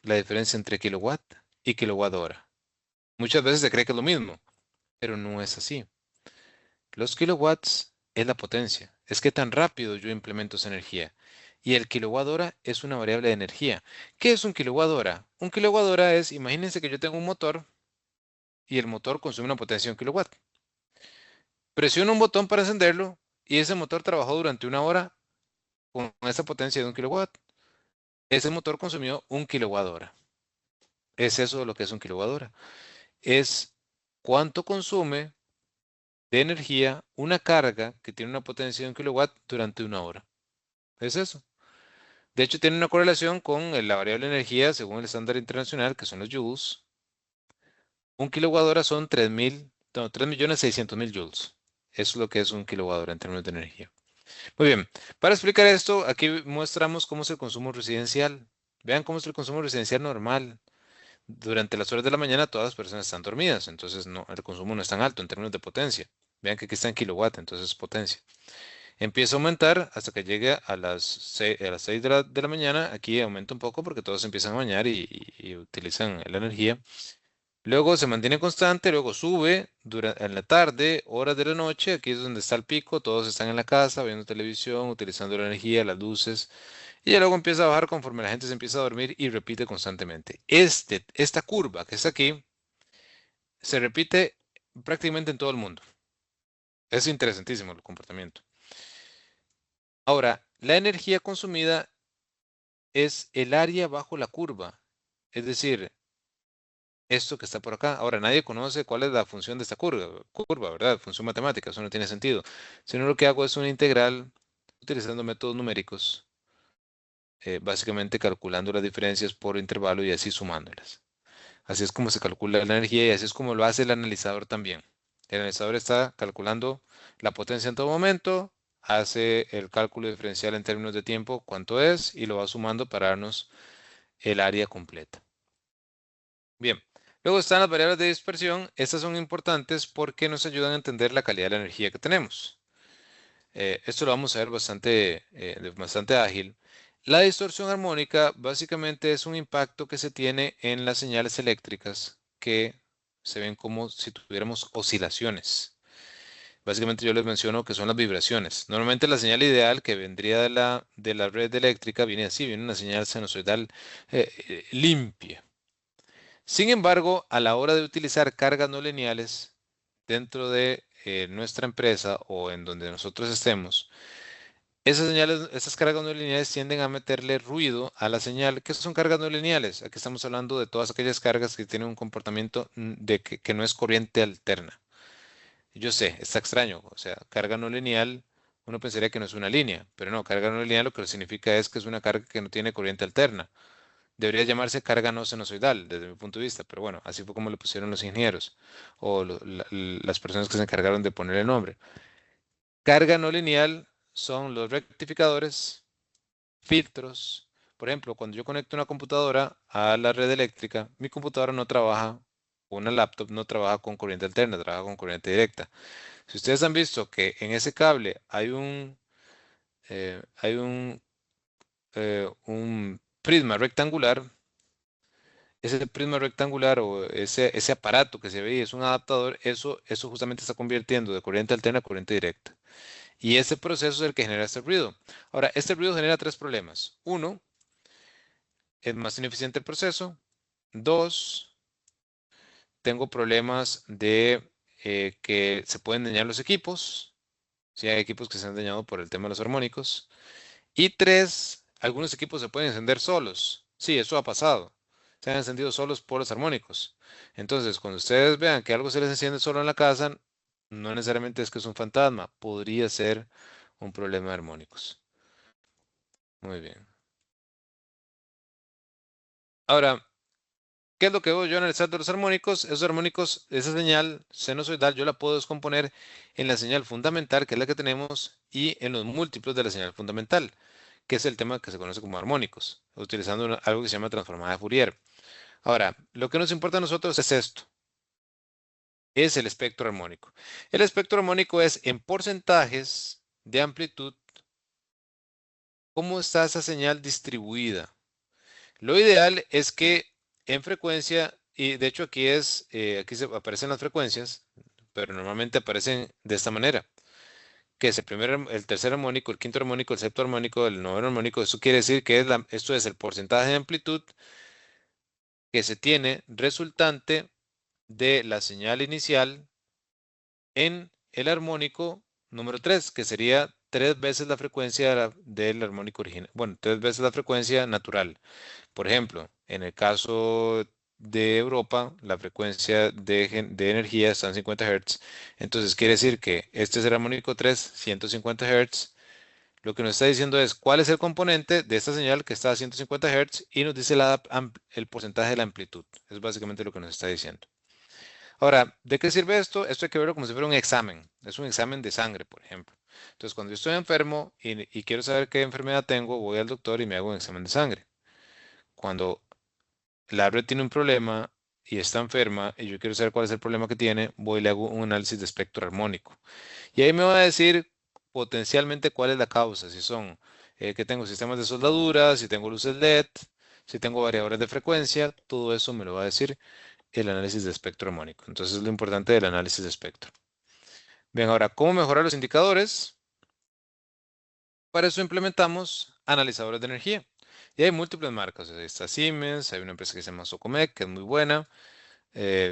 La diferencia entre kilowatt y kilowatt hora. Muchas veces se cree que es lo mismo, pero no es así. Los kilowatts es la potencia, es qué tan rápido yo implemento esa energía. Y el kilowatt hora es una variable de energía. ¿Qué es un kilowatt hora? Un kilowatt hora es, imagínense que yo tengo un motor y el motor consume una potencia de 1 kilowatt. Presiono un botón para encenderlo y ese motor trabajó durante 1 hora con esa potencia de 1 kilowatt. Ese motor consumió 1 kilowatt hora. Es eso lo que es 1 kilowatt hora. Es cuánto consume de energía una carga que tiene una potencia de 1 kilowatt durante 1 hora. Es eso. De hecho, tiene una correlación con la variable de energía según el estándar internacional, que son los joules. 1 kilowatt hora son 3.000, no, 3.600.000 joules. Eso es lo que es 1 kilowatt hora en términos de energía. Muy bien, para explicar esto, aquí mostramos cómo es el consumo residencial. Vean cómo es el consumo residencial normal. Durante las horas de la mañana todas las personas están dormidas, entonces no, el consumo no es tan alto en términos de potencia. Vean que aquí está en kilowatt, entonces es potencia. Empieza a aumentar hasta que llegue a las 6 de la mañana. Aquí aumenta un poco porque todos empiezan a bañar y utilizan la energía. Luego se mantiene constante, luego sube en la tarde, horas de la noche, aquí es donde está el pico, todos están en la casa viendo televisión, utilizando la energía, las luces, y ya luego empieza a bajar conforme la gente se empieza a dormir y repite constantemente. Esta curva que está aquí se repite prácticamente en todo el mundo. Es interesantísimo el comportamiento. Ahora, la energía consumida es el área bajo la curva, es decir, esto que está por acá. Ahora, nadie conoce cuál es la función de esta curva, ¿verdad? Función matemática, eso no tiene sentido. Sino lo que hago es una integral utilizando métodos numéricos, básicamente calculando las diferencias por intervalo y así sumándolas. Así es como se calcula la energía y así es como lo hace el analizador también. El analizador está calculando la potencia en todo momento, hace el cálculo diferencial en términos de tiempo, cuánto es, y lo va sumando para darnos el área completa. Bien, luego están las variables de dispersión. Estas son importantes porque nos ayudan a entender la calidad de la energía que tenemos. Esto lo vamos a ver bastante ágil. La distorsión armónica básicamente es un impacto que se tiene en las señales eléctricas que se ven como si tuviéramos oscilaciones. Básicamente yo les menciono que son las vibraciones. Normalmente la señal ideal que vendría de la red eléctrica viene así, viene una señal sinusoidal limpia. Sin embargo, a la hora de utilizar cargas no lineales dentro de nuestra empresa o en donde nosotros estemos, esas señales, esas cargas no lineales tienden a meterle ruido a la señal. ¿Qué son cargas no lineales? Aquí estamos hablando de todas aquellas cargas que tienen un comportamiento de que no es corriente alterna. Yo sé, está extraño. O sea, carga no lineal, uno pensaría que no es una línea, pero no, carga no lineal lo que significa es que es una carga que no tiene corriente alterna. Debería llamarse carga no sinusoidal, desde mi punto de vista, pero bueno, así fue como le pusieron los ingenieros o las personas que se encargaron de poner el nombre. Carga no lineal son los rectificadores, filtros. Por ejemplo, cuando yo conecto una computadora a la red eléctrica, mi computadora no trabaja, una laptop no trabaja con corriente alterna, trabaja con corriente directa. Si ustedes han visto que en ese cable hay un prisma rectangular, ese prisma rectangular o ese aparato que se ve ahí es un adaptador, eso justamente está convirtiendo de corriente alterna a corriente directa. Y ese proceso es el que genera este ruido. Ahora, este ruido genera tres problemas. Uno, es más ineficiente el proceso. Dos, tengo problemas de que se pueden dañar los equipos. Sí, hay equipos que se han dañado por el tema de los armónicos. Y tres, algunos equipos se pueden encender solos. Sí, eso ha pasado. Se han encendido solos por los armónicos. Entonces, cuando ustedes vean que algo se les enciende solo en la casa, no necesariamente es que es un fantasma. Podría ser un problema de armónicos. Muy bien. Ahora, ¿qué es lo que veo yo analizando los armónicos? Esos armónicos, esa señal sinusoidal, yo la puedo descomponer en la señal fundamental, que es la que tenemos, y en los múltiplos de la señal fundamental, que es el tema que se conoce como armónicos, utilizando algo que se llama transformada de Fourier. Ahora, lo que nos importa a nosotros es esto, es el espectro armónico. El espectro armónico es en porcentajes de amplitud, cómo está esa señal distribuida. Lo ideal es que en frecuencia, y de hecho aquí aparecen las frecuencias, pero normalmente aparecen de esta manera, que es el tercer armónico, el quinto armónico, el sexto armónico, el noveno armónico. Eso quiere decir que esto es el porcentaje de amplitud que se tiene resultante de la señal inicial en el armónico número 3, que sería tres veces la frecuencia del armónico original. Bueno, tres veces la frecuencia natural. Por ejemplo, en el caso de Europa, la frecuencia de energía está en 50 Hz. Entonces quiere decir que este es el armónico 3, 150 Hz. Lo que nos está diciendo es cuál es el componente de esta señal que está a 150 Hz y nos dice el porcentaje de la amplitud. Es básicamente lo que nos está diciendo. Ahora, ¿de qué sirve esto? Esto hay que verlo como si fuera un examen. Es un examen de sangre, por ejemplo. Entonces, cuando yo estoy enfermo y quiero saber qué enfermedad tengo, voy al doctor y me hago un examen de sangre. Cuando la red tiene un problema y está enferma y yo quiero saber cuál es el problema que tiene, voy y le hago un análisis de espectro armónico. Y ahí me va a decir potencialmente cuál es la causa, si son que tengo sistemas de soldadura, si tengo luces LED, si tengo variadores de frecuencia, todo eso me lo va a decir el análisis de espectro armónico. Entonces es lo importante del análisis de espectro. Bien, ahora, ¿cómo mejorar los indicadores? Para eso implementamos analizadores de energía. Y hay múltiples marcas. Está Siemens, hay una empresa que se llama Socomec, que es muy buena.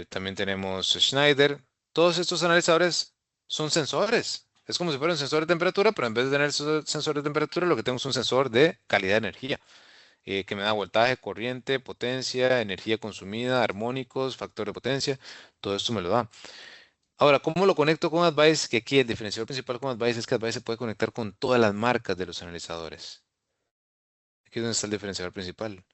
También tenemos Schneider. Todos estos analizadores son sensores. Es como si fuera un sensor de temperatura, pero en vez de tener sensor de temperatura, lo que tengo es un sensor de calidad de energía, que me da voltaje, corriente, potencia, energía consumida, armónicos, factor de potencia. Todo esto me lo da. Ahora, ¿cómo lo conecto con Advice? Que aquí el diferenciador principal con Advice es que Advice se puede conectar con todas las marcas de los analizadores. Aquí es donde está el diferenciador principal.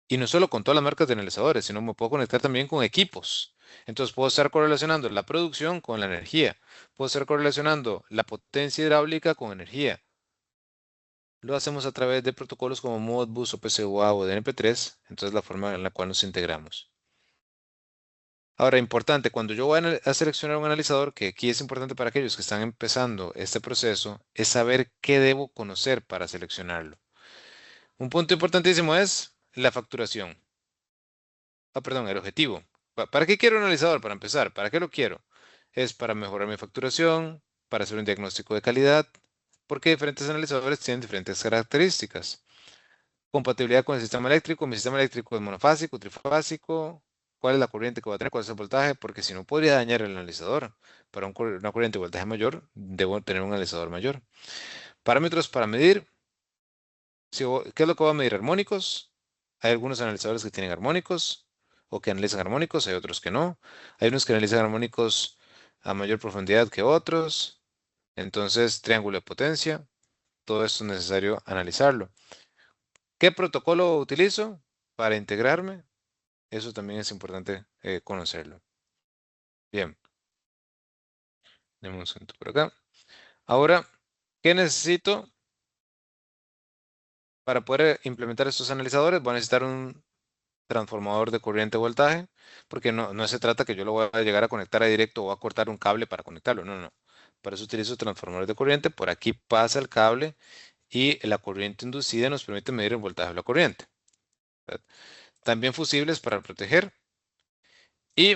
Y no solo con todas las marcas de analizadores, sino me puedo conectar también con equipos. Entonces puedo estar correlacionando la producción con la energía. Puedo estar correlacionando la potencia hidráulica con energía. Lo hacemos a través de protocolos como Modbus o PCUA o DNP3. Entonces la forma en la cual nos integramos. Ahora, importante, cuando yo voy a seleccionar un analizador, que aquí es importante para aquellos que están empezando este proceso, es saber qué debo conocer para seleccionarlo. Un punto importantísimo es la facturación. Perdón, el objetivo. ¿Para qué quiero un analizador? Para empezar, ¿para qué lo quiero? Es para mejorar mi facturación, para hacer un diagnóstico de calidad, porque diferentes analizadores tienen diferentes características. Compatibilidad con el sistema eléctrico, mi sistema eléctrico es monofásico, trifásico, cuál es la corriente que va a tener, cuál es el voltaje, porque si no podría dañar el analizador. Para una corriente de voltaje mayor, debo tener un analizador mayor. Parámetros para medir. ¿Qué es lo que va a medir? Armónicos. Hay algunos analizadores que tienen armónicos o que analizan armónicos, hay otros que no. Hay unos que analizan armónicos a mayor profundidad que otros. Entonces, triángulo de potencia. Todo esto es necesario analizarlo. ¿Qué protocolo utilizo para integrarme? Eso también es importante conocerlo. Bien, demos un segundo por acá. Ahora, ¿qué necesito para poder implementar estos analizadores? Voy a necesitar un transformador de corriente voltaje, porque no se trata que yo lo voy a llegar a conectar a directo o a cortar un cable para conectarlo. No, no. Para eso utilizo transformadores de corriente. Por aquí pasa el cable y la corriente inducida nos permite medir el voltaje de la corriente. ¿Verdad? También fusibles para proteger. Y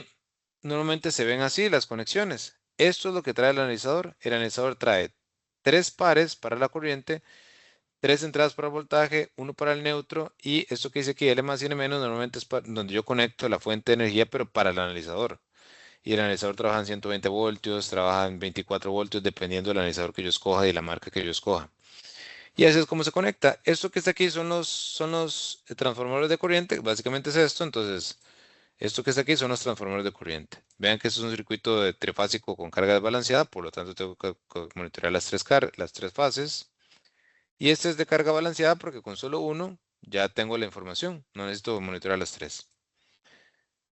normalmente se ven así las conexiones. Esto es lo que trae el analizador. El analizador trae tres pares para la corriente, tres entradas para el voltaje, uno para el neutro y esto que dice aquí L más y N menos normalmente es donde yo conecto la fuente de energía pero para el analizador. y el analizador trabaja en 120 voltios, trabaja en 24 voltios, dependiendo del analizador que yo escoja y la marca que yo escoja. Y así es como se conecta. Esto que está aquí son los transformadores de corriente, básicamente es esto. Entonces, esto que está aquí son los transformadores de corriente. Vean que esto es un circuito de trifásico con carga desbalanceada, por lo tanto tengo que monitorear las tres fases. Y este es de carga balanceada porque con solo uno ya tengo la información, no necesito monitorear las tres.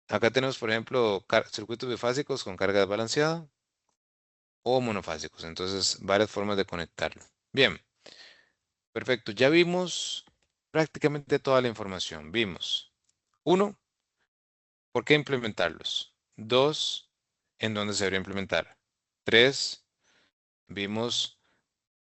Acá tenemos, por ejemplo, circuitos bifásicos con carga desbalanceada o monofásicos, entonces varias formas de conectarlo. Bien, perfecto, ya vimos prácticamente toda la información. Vimos, uno, ¿por qué implementarlos? Dos, ¿en dónde se debería implementar? Tres, vimos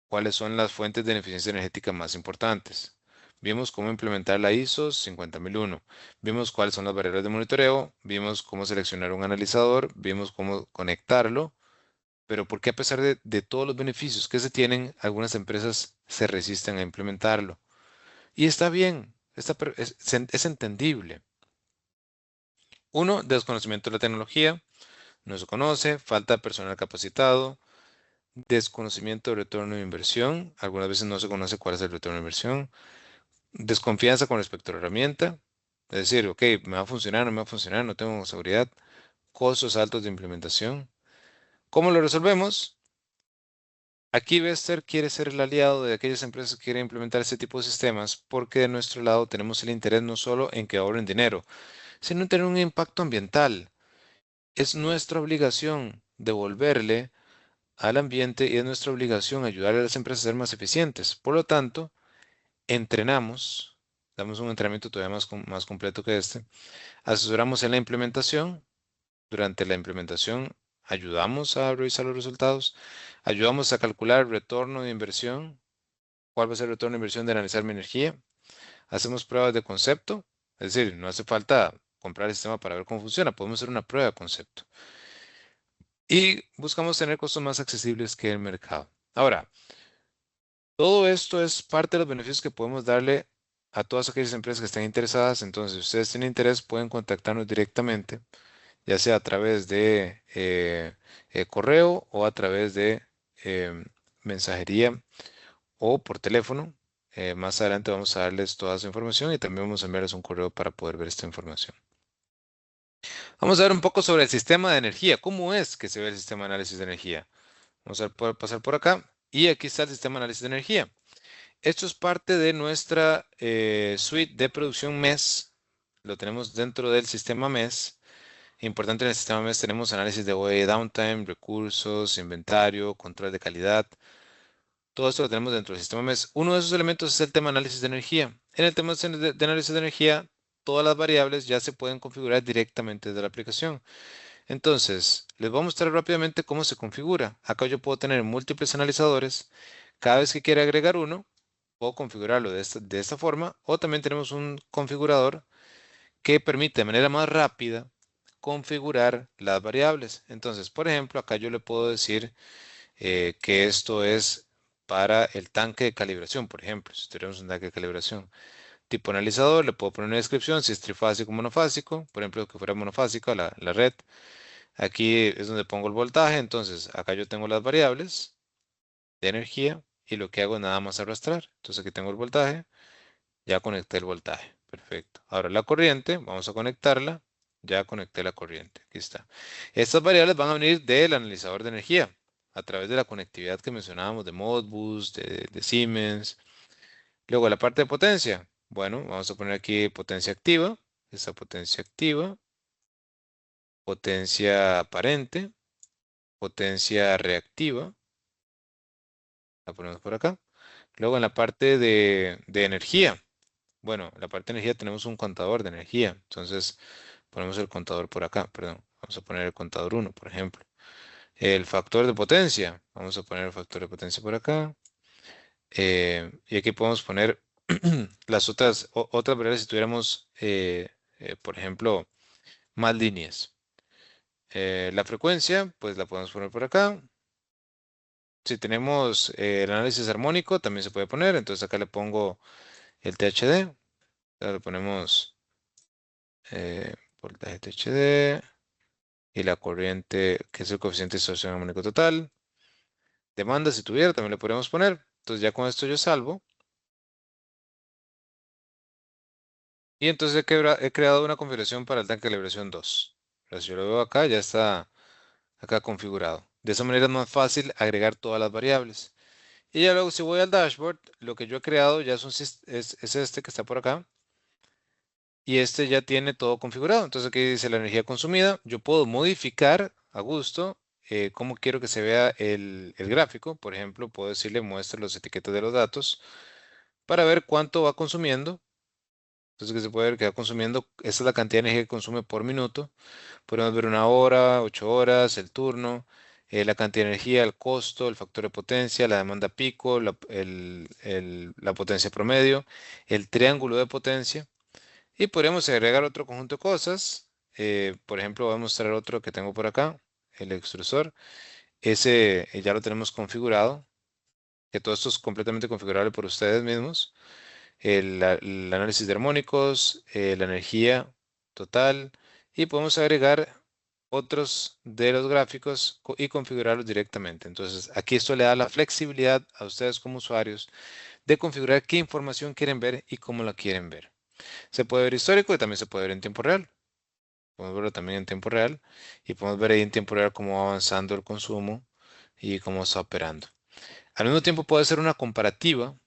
cuáles son las fuentes de eficiencia energética más importantes. Vimos cómo implementar la ISO 50001. Vimos cuáles son las variables de monitoreo. Vimos cómo seleccionar un analizador. Vimos cómo conectarlo. Pero ¿por qué a pesar de todos los beneficios que se tienen, algunas empresas se resisten a implementarlo? Y está bien, es entendible. Uno, desconocimiento de la tecnología. No se conoce, falta de personal capacitado, desconocimiento de retorno de inversión. Algunas veces no se conoce cuál es el retorno de inversión. Desconfianza con respecto a la herramienta. Es decir, ok, me va a funcionar, no me va a funcionar, no tengo seguridad. Costos altos de implementación. ¿Cómo lo resolvemos? Aquí Vester quiere ser el aliado de aquellas empresas que quieren implementar este tipo de sistemas porque de nuestro lado tenemos el interés no solo en que ahorren dinero, sino en tener un impacto ambiental. Es nuestra obligación devolverle al ambiente y es nuestra obligación ayudar a las empresas a ser más eficientes. Por lo tanto, entrenamos, damos un entrenamiento todavía más completo que este. Asesoramos en la implementación. Durante la implementación ayudamos a revisar los resultados, ayudamos a calcular el retorno de inversión, cuál va a ser el retorno de inversión de analizar mi energía. Hacemos pruebas de concepto, es decir, no hace falta comprar el sistema para ver cómo funciona, podemos hacer una prueba de concepto. Y buscamos tener costos más accesibles que el mercado. Ahora, todo esto es parte de los beneficios que podemos darle a todas aquellas empresas que estén interesadas. Entonces, si ustedes tienen interés, pueden contactarnos directamente, ya sea a través de correo o a través de em, mensajería o por teléfono. Más adelante vamos a darles toda esa información y también vamos a enviarles un correo para poder ver esta información. Vamos a ver un poco sobre el sistema de energía. ¿Cómo es que se ve el sistema de análisis de energía? Vamos a pasar por acá y aquí está el sistema de análisis de energía. Esto es parte de nuestra suite de producción MES. Lo tenemos dentro del sistema MES. Importante en el sistema MES tenemos análisis de OE, downtime, recursos, inventario, control de calidad. Todo esto lo tenemos dentro del sistema MES. Uno de esos elementos es el tema de análisis de energía. En el tema de análisis de energía, todas las variables ya se pueden configurar directamente desde la aplicación. Entonces, les voy a mostrar rápidamente cómo se configura. Acá yo puedo tener múltiples analizadores. Cada vez que quiera agregar uno, puedo configurarlo de esta forma. O también tenemos un configurador que permite de manera más rápida configurar las variables. Entonces, por ejemplo, acá yo le puedo decir que esto es para el tanque de calibración, por ejemplo, si tenemos un tanque de calibración. Tipo analizador, le puedo poner una descripción, si es trifásico o monofásico, por ejemplo, que fuera monofásico la red. Aquí es donde pongo el voltaje, entonces acá yo tengo las variables de energía y lo que hago es nada más arrastrar. Entonces aquí tengo el voltaje, ya conecté el voltaje, perfecto. Ahora la corriente, vamos a conectarla, ya conecté la corriente, aquí está. Estas variables van a venir del analizador de energía a través de la conectividad que mencionábamos de Modbus, de Siemens. Luego la parte de potencia, bueno, vamos a poner aquí potencia activa, esta potencia activa, potencia aparente, potencia reactiva, la ponemos por acá. Luego en la parte de energía, bueno, en la parte de energía tenemos un contador de energía, entonces ponemos el contador por acá, perdón, vamos a poner el contador 1, por ejemplo. El factor de potencia, vamos a poner el factor de potencia por acá. Y aquí podemos poner las otras variables si tuviéramos, por ejemplo, más líneas. La frecuencia, pues la podemos poner por acá. Si tenemos el análisis armónico, también se puede poner. Entonces acá le pongo el THD. Le ponemos voltaje THD y la corriente, que es el coeficiente de distorsión armónico total. Demanda, si tuviera, también le podríamos poner. Entonces ya con esto yo salvo. Y entonces he creado una configuración para el tanque de calibración 2. Pero si yo lo veo acá, ya está acá configurado. De esa manera es más fácil agregar todas las variables. Y ya luego si voy al dashboard, lo que yo he creado ya es este que está por acá. Y este ya tiene todo configurado. Entonces aquí dice la energía consumida. Yo puedo modificar a gusto cómo quiero que se vea el gráfico. Por ejemplo, puedo decirle muestra las etiquetas de los datos para ver cuánto va consumiendo. Entonces que se puede ver que va consumiendo. Esta es la cantidad de energía que consume por minuto. Podemos ver una hora, 8 horas, el turno, la cantidad de energía, el costo, el factor de potencia, la demanda pico, la potencia promedio, el triángulo de potencia. Y podríamos agregar otro conjunto de cosas. Por ejemplo, voy a mostrar otro que tengo por acá, el extrusor. Ese ya lo tenemos configurado, que todo esto es completamente configurable por ustedes mismos. El análisis de armónicos, la energía total. Y podemos agregar otros de los gráficos y configurarlos directamente. Entonces, aquí esto le da la flexibilidad a ustedes como usuarios de configurar qué información quieren ver y cómo la quieren ver. Se puede ver histórico y también se puede ver en tiempo real. Podemos verlo también en tiempo real y podemos ver ahí en tiempo real cómo va avanzando el consumo y cómo está operando. Al mismo tiempo puede ser una comparativa,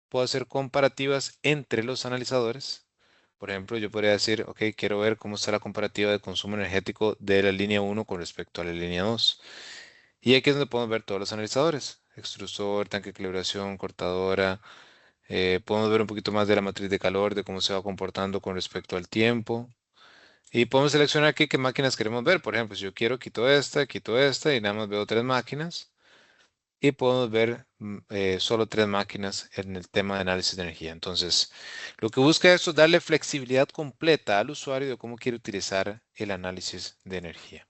puedo hacer comparativas entre los analizadores. Por ejemplo, yo podría decir, ok, quiero ver cómo está la comparativa de consumo energético de la línea 1 con respecto a la línea 2. Y aquí es donde podemos ver todos los analizadores. Extrusor, tanque de calibración, cortadora. Podemos ver un poquito más de la matriz de calor, de cómo se va comportando con respecto al tiempo. Y podemos seleccionar aquí qué máquinas queremos ver. Por ejemplo, si yo quiero, quito esta y nada más veo 3 máquinas. Y podemos ver solo 3 máquinas en el tema de análisis de energía. Entonces, lo que busca esto es darle flexibilidad completa al usuario de cómo quiere utilizar el análisis de energía.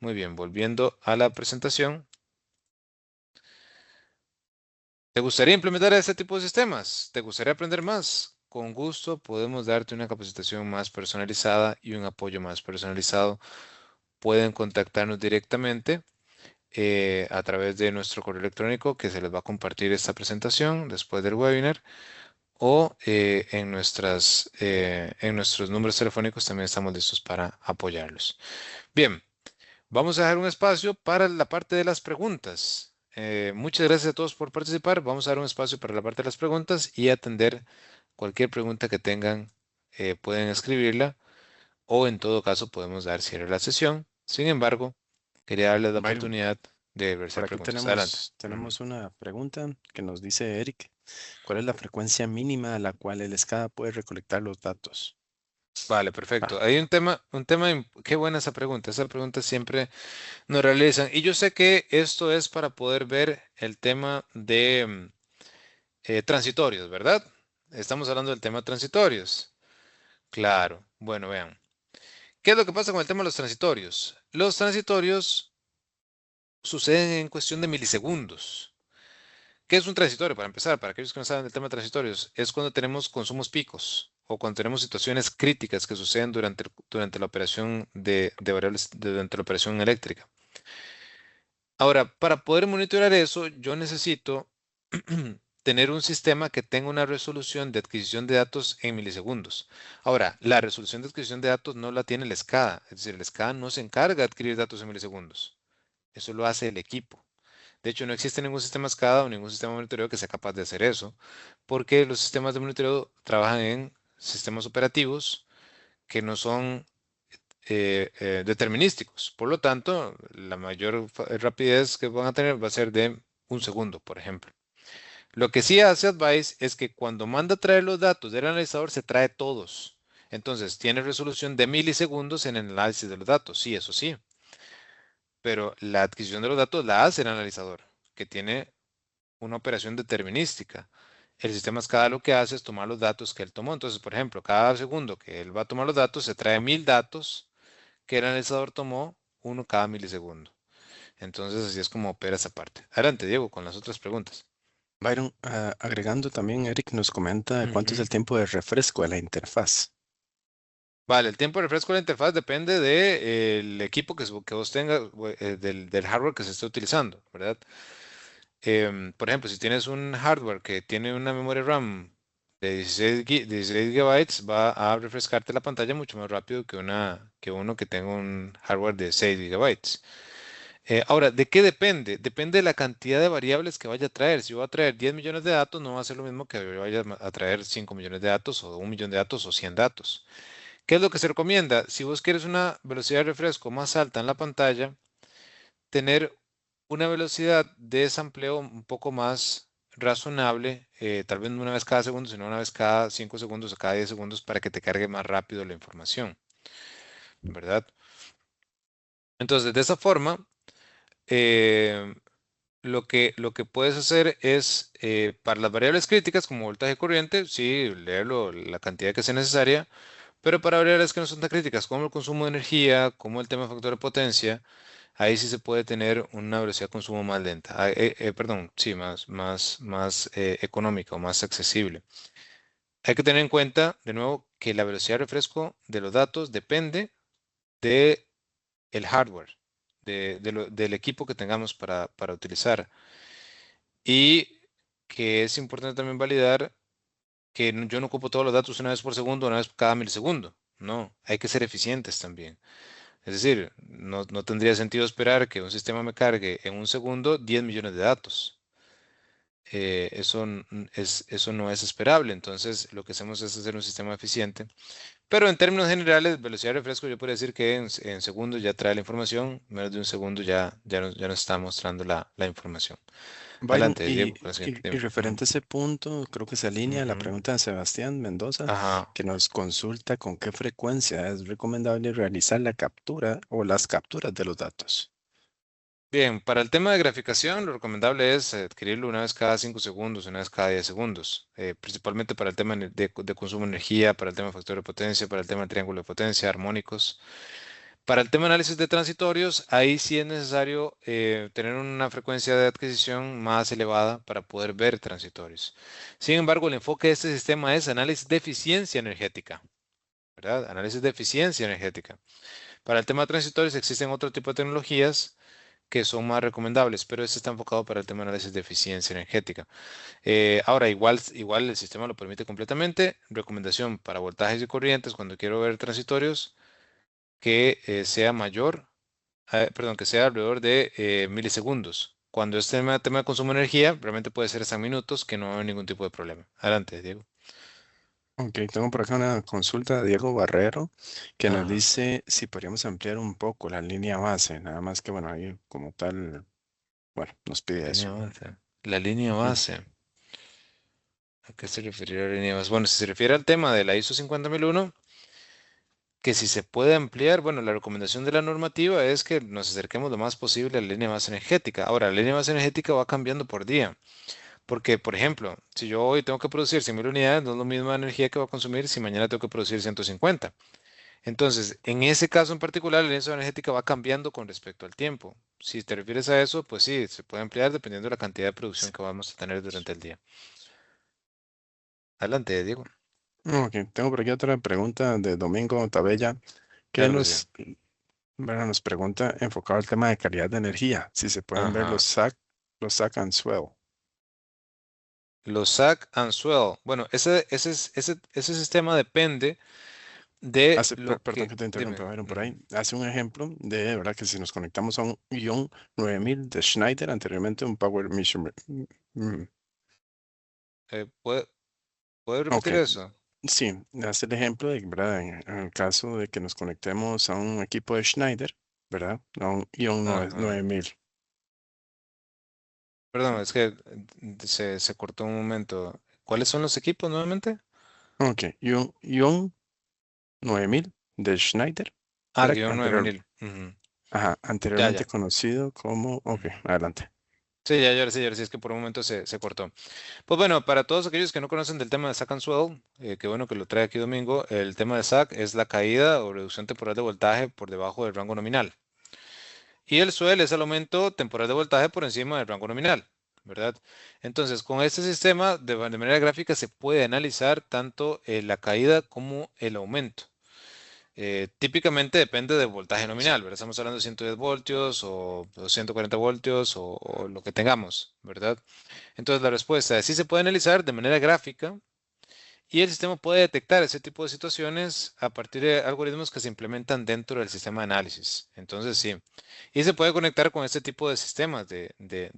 Muy bien, volviendo a la presentación. ¿Te gustaría implementar este tipo de sistemas? ¿Te gustaría aprender más? Con gusto podemos darte una capacitación más personalizada y un apoyo más personalizado. Pueden contactarnos directamente a través de nuestro correo electrónico que se les va a compartir esta presentación después del webinar o en nuestros números telefónicos también estamos listos para apoyarlos. Bien, vamos a dejar un espacio para la parte de las preguntas. Muchas gracias a todos por participar. Vamos a dar un espacio para la parte de las preguntas y atender cualquier pregunta que tengan. Pueden escribirla o en todo caso podemos dar cierre a la sesión. Sin embargo, quería darles la Byron, oportunidad de por hacer aquí preguntas. Adelante. Ujú. tenemos una pregunta que nos dice Eric. ¿Cuál es la frecuencia mínima a la cual el SCADA puede recolectar los datos? Vale, Ah, perfecto. Hay qué buena esa pregunta. Esa pregunta siempre nos realizan. Y yo sé que esto es para poder ver el tema de transitorios, ¿verdad? Estamos hablando del tema transitorios. Claro. Bueno, vean. ¿Qué es lo que pasa con el tema de los transitorios? Los transitorios suceden en cuestión de milisegundos. ¿Qué es un transitorio? Para empezar, para aquellos que no saben del tema de transitorios, es cuando tenemos consumos picos o cuando tenemos situaciones críticas que suceden durante la operación de variables, durante la operación eléctrica. Ahora, para poder monitorear eso, yo necesito tener un sistema que tenga una resolución de adquisición de datos en milisegundos. Ahora, la resolución de adquisición de datos no la tiene el SCADA, es decir, el SCADA no se encarga de adquirir datos en milisegundos. Eso lo hace el equipo. De hecho, no existe ningún sistema SCADA o ningún sistema de monitoreo que sea capaz de hacer eso, porque los sistemas de monitoreo trabajan en sistemas operativos que no son determinísticos. Por lo tanto, la mayor rapidez que van a tener va a ser de un segundo, por ejemplo. Lo que sí hace Advice es que cuando manda a traer los datos del analizador, se trae todos. Entonces, tiene resolución de milisegundos en el análisis de los datos. Sí, eso sí. Pero la adquisición de los datos la hace el analizador, que tiene una operación determinística. El sistema SCADA lo que hace es tomar los datos que él tomó. Entonces, por ejemplo, cada segundo que él va a tomar los datos, se trae 1000 datos que el analizador tomó, uno cada milisegundo. Entonces, así es como opera esa parte. Adelante, Diego, con las otras preguntas. Byron, agregando también, Eric nos comenta cuánto es Ujú. el tiempo de refresco de la interfaz. Vale, el tiempo de refresco de la interfaz depende del equipo que vos tengas, del hardware que se esté utilizando, ¿verdad? Por ejemplo, si tienes un hardware que tiene una memoria RAM de 16 gigabytes, va a refrescarte la pantalla mucho más rápido que uno que tenga un hardware de 6 gigabytes. Ahora, ¿de qué depende? Depende de la cantidad de variables que vaya a traer. Si voy a traer 10 millones de datos, no va a ser lo mismo que vaya a traer 5 millones de datos o 1 millón de datos o 100 datos. ¿Qué es lo que se recomienda? Si vos quieres una velocidad de refresco más alta en la pantalla, tener una velocidad de sampleo un poco más razonable, tal vez no una vez cada segundo, sino una vez cada 5 segundos o cada 10 segundos para que te cargue más rápido la información, ¿verdad? Entonces, de esa forma, eh, lo que puedes hacer es, para las variables críticas como voltaje y corriente, sí, leerlo la cantidad que sea necesaria, pero para variables que no son tan críticas como el consumo de energía, como el tema de factor de potencia, ahí sí se puede tener una velocidad de consumo más lenta. Perdón, sí, más económica o más accesible. Hay que tener en cuenta, de nuevo, que la velocidad de refresco de los datos depende de el hardware, del equipo que tengamos para utilizar. Y que es importante también validar que yo no ocupo todos los datos una vez por segundo, una vez cada milisegundo. No, hay que ser eficientes también. Es decir, no tendría sentido esperar que un sistema me cargue en un segundo 10 millones de datos. Eso no es esperable. Entonces, lo que hacemos es hacer un sistema eficiente. Pero en términos generales, velocidad de refresco, yo podría decir que en segundos ya trae la información, menos de un segundo ya nos está mostrando la información. Byron, Adelante, y, Diego, con la siguiente. y, y Dime. Ujú, referente a ese punto, creo que se alinea a la ujú. pregunta de Sebastián Mendoza, Ajá. que nos consulta con qué frecuencia es recomendable realizar la captura o las capturas de los datos. Bien, para el tema de graficación, lo recomendable es adquirirlo una vez cada 5 segundos, una vez cada 10 segundos, principalmente para el tema de consumo de energía, para el tema de factor de potencia, para el tema de triángulo de potencia, armónicos. Para el tema de análisis de transitorios, ahí sí es necesario tener una frecuencia de adquisición más elevada para poder ver transitorios. Sin embargo, el enfoque de este sistema es análisis de eficiencia energética, ¿verdad? Análisis de eficiencia energética. Para el tema de transitorios existen otro tipo de tecnologías que son más recomendables, pero este está enfocado para el tema de análisis de eficiencia energética. Ahora, igual el sistema lo permite completamente. Recomendación para voltajes y corrientes cuando quiero ver transitorios que sea mayor, perdón, que sea alrededor de milisegundos. Cuando es tema de consumo de energía, realmente puede ser hasta en minutos que no hay ningún tipo de problema. Adelante, Diego. Ok, tengo por acá una consulta de Diego Barrero que nos Ajá. dice si podríamos ampliar un poco la línea base, nada más que bueno, ahí como tal, bueno, nos pide eso. Línea base. La línea Mm. base. ¿A qué se refiere la línea base? Bueno, si se refiere al tema de la ISO 50001, que si se puede ampliar, bueno, la recomendación de la normativa es que nos acerquemos lo más posible a la línea base energética. Ahora, la línea base energética va cambiando por día, porque, por ejemplo, si yo hoy tengo que producir 100.000 unidades, no es la misma energía que va a consumir si mañana tengo que producir 150. Entonces, en ese caso en particular, la línea base energética va cambiando con respecto al tiempo. Si te refieres a eso, pues sí, se puede ampliar dependiendo de la cantidad de producción Sí. que vamos a tener durante el día. Adelante, Diego. Ok, tengo por aquí otra pregunta de Domingo Tabella que Claro que sí. nos pregunta enfocado al tema de calidad de energía, si se pueden ver Ajá. los SAC and swell. Los SAC and Swell. Bueno, ese sistema depende de lo Perdón que. que te Dime. interrumpa, Byron, por Ujú. ahí. Hace un ejemplo de, ¿verdad? Que si nos conectamos a un ion 9000 de Schneider, anteriormente un Power Measurement. ¿Puede Ok, repetir eso? sí, hace el ejemplo de, ¿verdad? En el caso de que nos conectemos a un equipo de Schneider, ¿verdad? A un ion Ajá. 9000. Perdón, es que se cortó un momento. ¿Cuáles son los equipos nuevamente? Ok, ion 9000 de Schneider, Ah, ¿verdad? guión 9000. Ujú. Ajá, Ya, anteriormente ya. conocido como... Ok, Ujú. adelante. Sí, ya, ya, sí, es que por un momento se cortó. Pues bueno, para todos aquellos que no conocen del tema de SAC and Swell, qué bueno que lo trae aquí Domingo, el tema de SAC es la caída o reducción temporal de voltaje por debajo del rango nominal. Y el swell es el aumento temporal de voltaje por encima del rango nominal, ¿verdad? Entonces, con este sistema, de manera gráfica, se puede analizar tanto la caída como el aumento. Típicamente depende del voltaje nominal, ¿verdad? Estamos hablando de 110 voltios o 140 voltios o lo que tengamos, ¿verdad? Entonces la respuesta es sí se puede analizar de manera gráfica y el sistema puede detectar ese tipo de situaciones a partir de algoritmos que se implementan dentro del sistema de análisis. Entonces sí, y se puede conectar con este tipo de sistemas de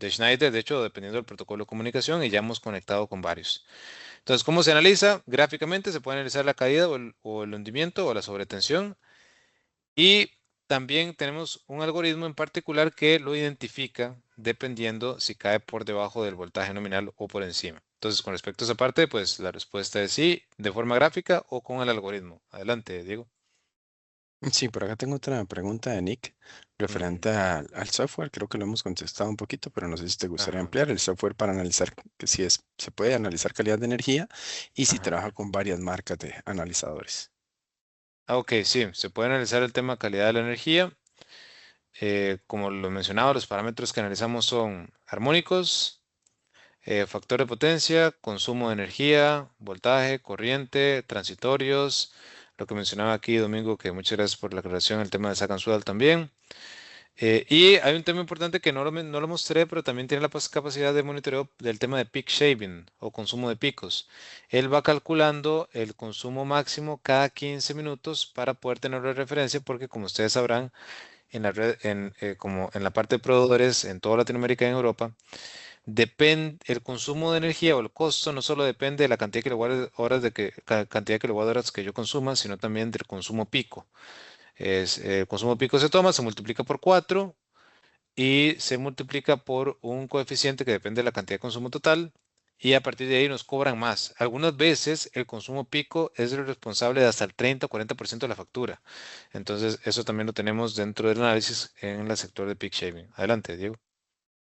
Schneider, de hecho, dependiendo del protocolo de comunicación, y ya hemos conectado con varios. Entonces, ¿cómo se analiza? Gráficamente se puede analizar la caída o el hundimiento o la sobretensión. Y también tenemos un algoritmo en particular que lo identifica dependiendo si cae por debajo del voltaje nominal o por encima. Entonces, con respecto a esa parte, pues la respuesta es sí, de forma gráfica o con el algoritmo. Adelante, Diego. Sí, por acá tengo otra pregunta de Nick Ujú. referente al software. Creo que lo hemos contestado un poquito, pero no sé si te gustaría Ajá, ampliar el software para analizar que si se puede analizar calidad de energía y si ajá. trabaja con varias marcas de analizadores. Ok, sí, se puede analizar el tema calidad de la energía. Como lo mencionaba, los parámetros que analizamos son armónicos, factor de potencia, consumo de energía, voltaje, corriente, transitorios. Lo que mencionaba aquí, Domingo, que muchas gracias por la aclaración, el tema de Sagan Sudal también. Y hay un tema importante que no lo mostré, pero también tiene la capacidad de monitoreo del tema de peak shaving o consumo de picos. Él va calculando el consumo máximo cada 15 minutos para poder tener una referencia, porque como ustedes sabrán, en la red, como en la parte de proveedores en toda Latinoamérica y en Europa, el consumo de energía o el costo no solo depende de la cantidad de horas cantidad de kilowatt que yo consuma, sino también del consumo pico. El consumo pico se toma, se multiplica por 4 y se multiplica por un coeficiente que depende de la cantidad de consumo total. Y a partir de ahí nos cobran más. Algunas veces el consumo pico es el responsable de hasta el 30 o 40% de la factura. Entonces, eso también lo tenemos dentro del análisis en el sector de peak shaving. Adelante, Diego.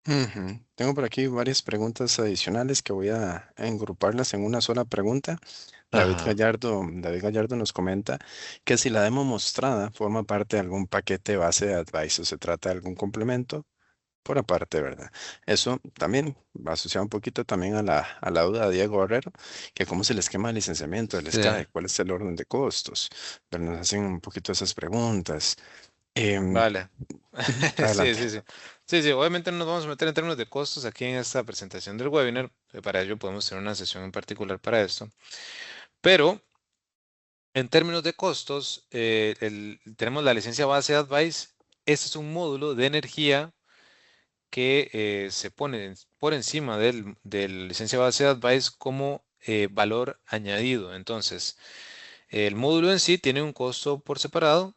Ujú. Tengo por aquí varias preguntas adicionales que voy a engruparlas en una sola pregunta. Ajá. David Gallardo nos comenta que si la demo mostrada forma parte de algún paquete base de Advice o se trata de algún complemento por aparte, ¿verdad? Eso también va asociado un poquito también a la duda de Diego Barrero, que cómo es el esquema de licenciamiento del Sí. SCAE, cuál es el orden de costos, pero nos hacen un poquito esas preguntas. Em, Vale. Sí, Adelante. sí, sí. Sí, sí, obviamente no nos vamos a meter en términos de costos aquí en esta presentación del webinar. Para ello podemos tener una sesión en particular para esto. Pero en términos de costos, tenemos la licencia base Advice. Este es un módulo de energía que se pone por encima de la licencia base Advice como valor añadido. Entonces, el módulo en sí tiene un costo por separado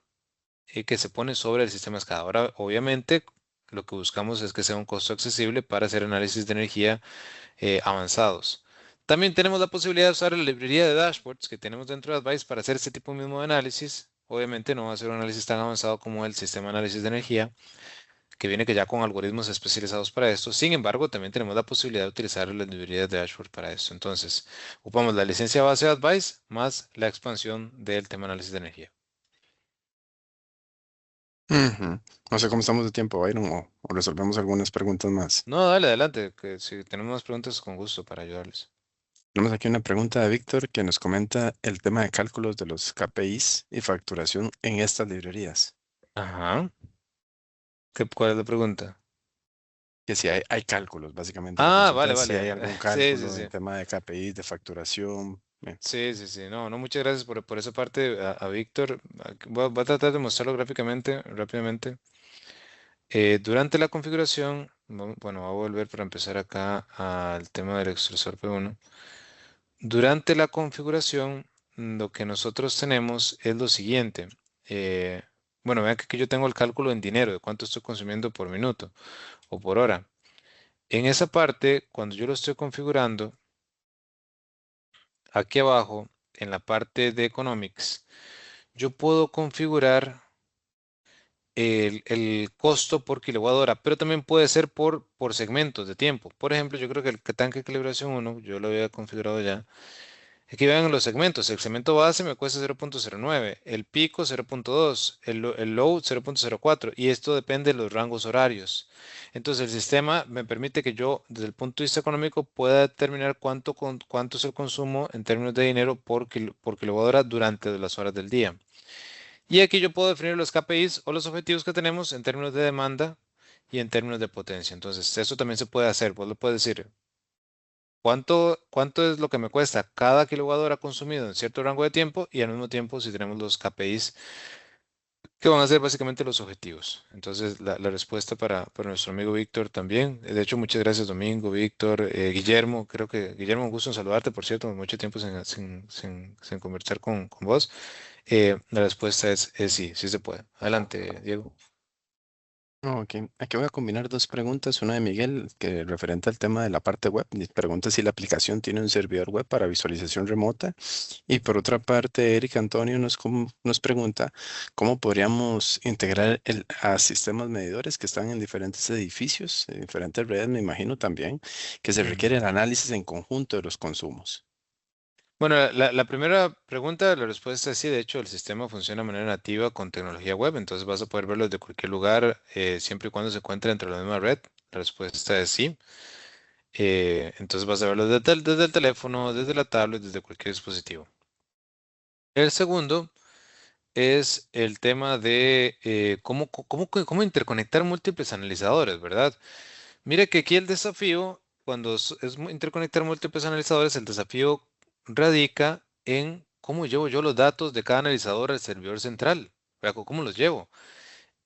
que se pone sobre el sistema SCADA. Ahora, obviamente, lo que buscamos es que sea un costo accesible para hacer análisis de energía avanzados. También tenemos la posibilidad de usar la librería de dashboards que tenemos dentro de Advice para hacer este tipo mismo de análisis. Obviamente no va a ser un análisis tan avanzado como el sistema de análisis de energía, que viene que ya con algoritmos especializados para esto. Sin embargo, también tenemos la posibilidad de utilizar las librerías de dashboard para esto. Entonces, ocupamos la licencia base de Advice más la expansión del tema de análisis de energía. Ujú. No sé cómo estamos de tiempo, Byron, o resolvemos algunas preguntas más. No, dale, adelante, que si tenemos más preguntas, con gusto para ayudarles. Tenemos aquí una pregunta de Víctor que nos comenta el tema de cálculos de los KPIs y facturación en estas librerías. Ajá. ¿Cuál es la pregunta? Que si hay cálculos, básicamente la Ah, consulta vale, es si vale. hay algún Sí, sí, cálculo sí. en tema de KPIs, de facturación. Sí, sí, sí. No, no, muchas gracias por esa parte a Víctor. Voy a tratar de mostrarlo gráficamente, rápidamente. Durante la configuración, bueno, voy a volver para empezar acá al tema del extrusor P1. Durante la configuración, lo que nosotros tenemos es lo siguiente. Eh, bueno, vean que aquí yo tengo el cálculo en dinero de cuánto estoy consumiendo por minuto o por hora. En esa parte, cuando yo lo estoy configurando, aquí abajo, en la parte de Economics, yo puedo configurar el costo por kilowatt hora, pero también puede ser por segmentos de tiempo. Por ejemplo, yo creo que el tanque de calibración 1, yo lo había configurado ya. Aquí vean los segmentos. El segmento base me cuesta 0.09, el pico 0.2, el load 0.04 y esto depende de los rangos horarios. Entonces el sistema me permite que yo desde el punto de vista económico pueda determinar cuánto es el consumo en términos de dinero por kilowatt hora durante las horas del día. Y aquí yo puedo definir los KPIs o los objetivos que tenemos en términos de demanda y en términos de potencia. Entonces, eso también se puede hacer. Vos le puedes decir, ¿cuánto es lo que me cuesta cada kilowatt hora consumido en cierto rango de tiempo? Y al mismo tiempo, si tenemos los KPIs, que van a ser básicamente los objetivos. Entonces, la respuesta para nuestro amigo Víctor también. De hecho, muchas gracias, Domingo, Víctor, Guillermo. Creo que, Guillermo, un gusto en saludarte, por cierto, mucho tiempo sin conversar con vos. La respuesta es sí, sí se puede. Adelante, Diego. Ok, aquí voy a combinar dos preguntas. Una de Miguel, que referente al tema de la parte web. Y pregunta si la aplicación tiene un servidor web para visualización remota. Y por otra parte, Eric Antonio nos pregunta cómo podríamos integrar a sistemas medidores que están en diferentes edificios, en diferentes redes, me imagino también, que se requiere el Ujú. análisis en conjunto de los consumos. Bueno, la primera pregunta, la respuesta es sí. De hecho, el sistema funciona de manera nativa con tecnología web, entonces vas a poder verlo desde cualquier lugar, siempre y cuando se encuentre dentro de la misma red. La respuesta es sí. Entonces vas a verlo desde el teléfono, desde la tablet, desde cualquier dispositivo. El segundo es el tema de cómo interconectar múltiples analizadores, ¿verdad? Mire que aquí el desafío, cuando interconectar múltiples analizadores, el desafío radica en cómo llevo yo los datos de cada analizador al servidor central, ¿verdad? ¿Cómo los llevo?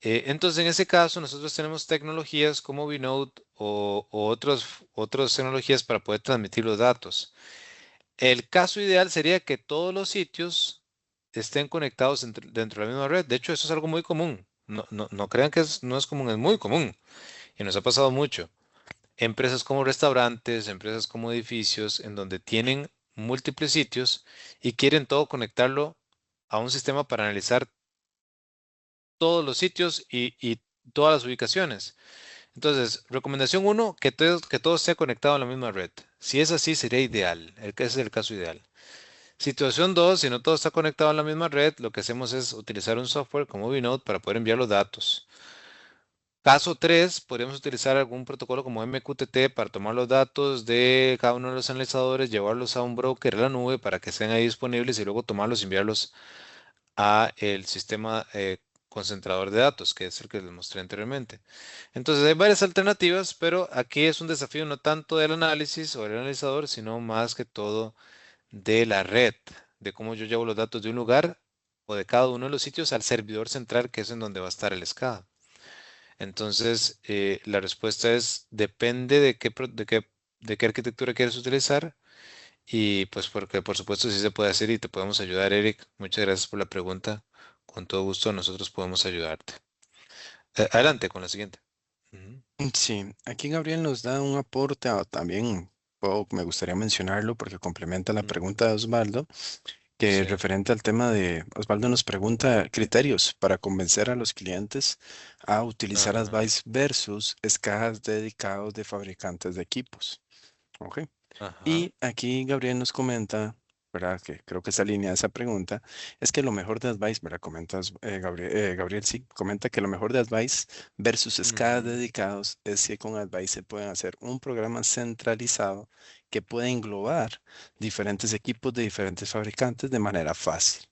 Entonces, en ese caso, nosotros tenemos tecnologías como Binode o otras tecnologías para poder transmitir los datos. El caso ideal sería que todos los sitios estén conectados dentro de la misma red. De hecho, eso es algo muy común. No crean que no es común, es muy común y nos ha pasado mucho. Empresas como restaurantes, empresas como edificios, en donde tienen múltiples sitios y quieren todo conectarlo a un sistema para analizar todos los sitios y todas las ubicaciones. Entonces, recomendación uno, que todo esté conectado a la misma red. Si es así, sería ideal. Ese es el caso ideal. Situación 2, si no todo está conectado a la misma red, lo que hacemos es utilizar un software como Binode para poder enviar los datos. Caso 3, podríamos utilizar algún protocolo como MQTT para tomar los datos de cada uno de los analizadores, llevarlos a un broker en la nube para que estén ahí disponibles y luego tomarlos y enviarlos a el sistema concentrador de datos, que es el que les mostré anteriormente. Entonces hay varias alternativas, pero aquí es un desafío no tanto del análisis o del analizador, sino más que todo de la red, de cómo yo llevo los datos de un lugar o de cada uno de los sitios al servidor central, que es en donde va a estar el SCADA. Entonces, la respuesta es depende de qué arquitectura quieres utilizar y pues porque por supuesto sí se puede hacer y te podemos ayudar, Eric. Muchas gracias por la pregunta. Con todo gusto nosotros podemos ayudarte. Adelante con la siguiente. Ujú, Sí, aquí Gabriel nos da un aporte, también me gustaría mencionarlo porque complementa la ujú. pregunta de Osvaldo, que Sí. referente al tema de, Osvaldo nos pregunta criterios para convencer a los clientes a utilizar Ajá, Advice versus escalas dedicados de fabricantes de equipos. ¿Ok? ajá. Y aquí Gabriel nos comenta, ¿verdad? Que creo que esa línea de esa pregunta es que lo mejor de Advice, ¿verdad? Comentas, Gabriel, sí, comenta que lo mejor de Advice versus escalas Ujú, dedicados es que con Advice se pueden hacer un programa centralizado que puede englobar diferentes equipos de diferentes fabricantes de manera fácil.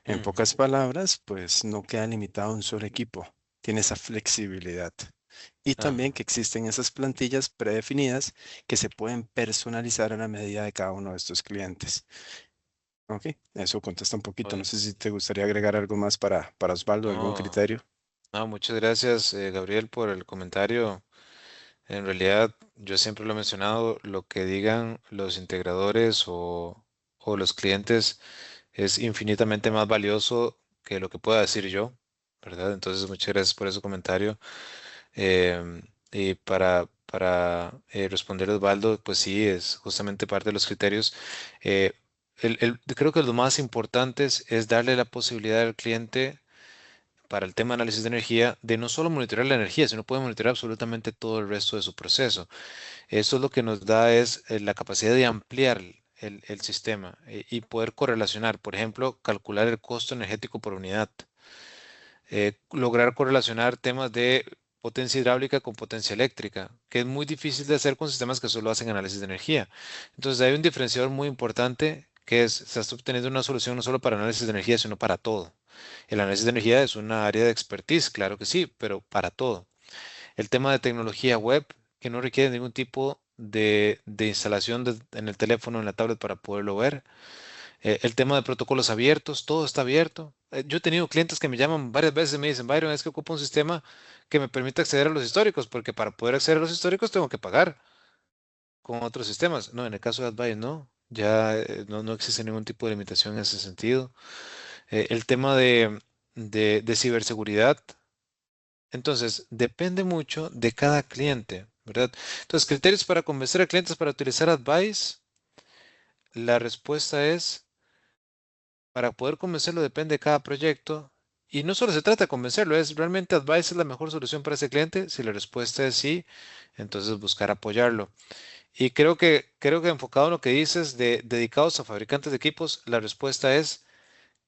En pocas ujú, palabras, pues no queda limitado a un solo equipo, tiene esa flexibilidad. Y también ajá. que existen esas plantillas predefinidas que se pueden personalizar a la medida de cada uno de estos clientes. Ok, eso contesta un poquito. No Oye, sé si te gustaría agregar algo más para Osvaldo, algún no, criterio. no, muchas gracias, Gabriel, por el comentario. En realidad, yo siempre lo he mencionado, lo que digan los integradores o los clientes es infinitamente más valioso que lo que pueda decir yo, ¿verdad? Entonces, muchas gracias por ese comentario. Y para responder Osvaldo, pues sí, es justamente parte de los criterios. Eh, creo que lo más importante es darle la posibilidad al cliente para el tema de análisis de energía, de no solo monitorear la energía, sino puede monitorear absolutamente todo el resto de su proceso. Esto lo que nos da es la capacidad de ampliar el sistema y poder correlacionar, por ejemplo, calcular el costo energético por unidad, lograr correlacionar temas de potencia hidráulica con potencia eléctrica, que es muy difícil de hacer con sistemas que solo hacen análisis de energía. Entonces hay un diferenciador muy importante que es, se está obteniendo una solución no solo para análisis de energía, sino para todo. El análisis de energía es una área de expertise, claro que sí, pero para todo. El tema de tecnología web, que no requiere ningún tipo de instalación en el teléfono, en la tablet para poderlo ver. El tema de protocolos abiertos, todo está abierto. Yo he tenido clientes que me llaman varias veces y me dicen, Byron, es que ocupo un sistema que me permita acceder a los históricos, porque para poder acceder a los históricos tengo que pagar con otros sistemas. No, en el caso de Advice no, ya no existe ningún tipo de limitación en ese sentido. El tema de ciberseguridad, entonces, depende mucho de cada cliente, ¿verdad? Entonces, criterios para convencer a clientes para utilizar Advice, la respuesta es, para poder convencerlo depende de cada proyecto. Y no solo se trata de convencerlo, es realmente Advice es la mejor solución para ese cliente. Si la respuesta es sí, entonces buscar apoyarlo. Y creo que enfocado en lo que dices de dedicados a fabricantes de equipos, la respuesta es,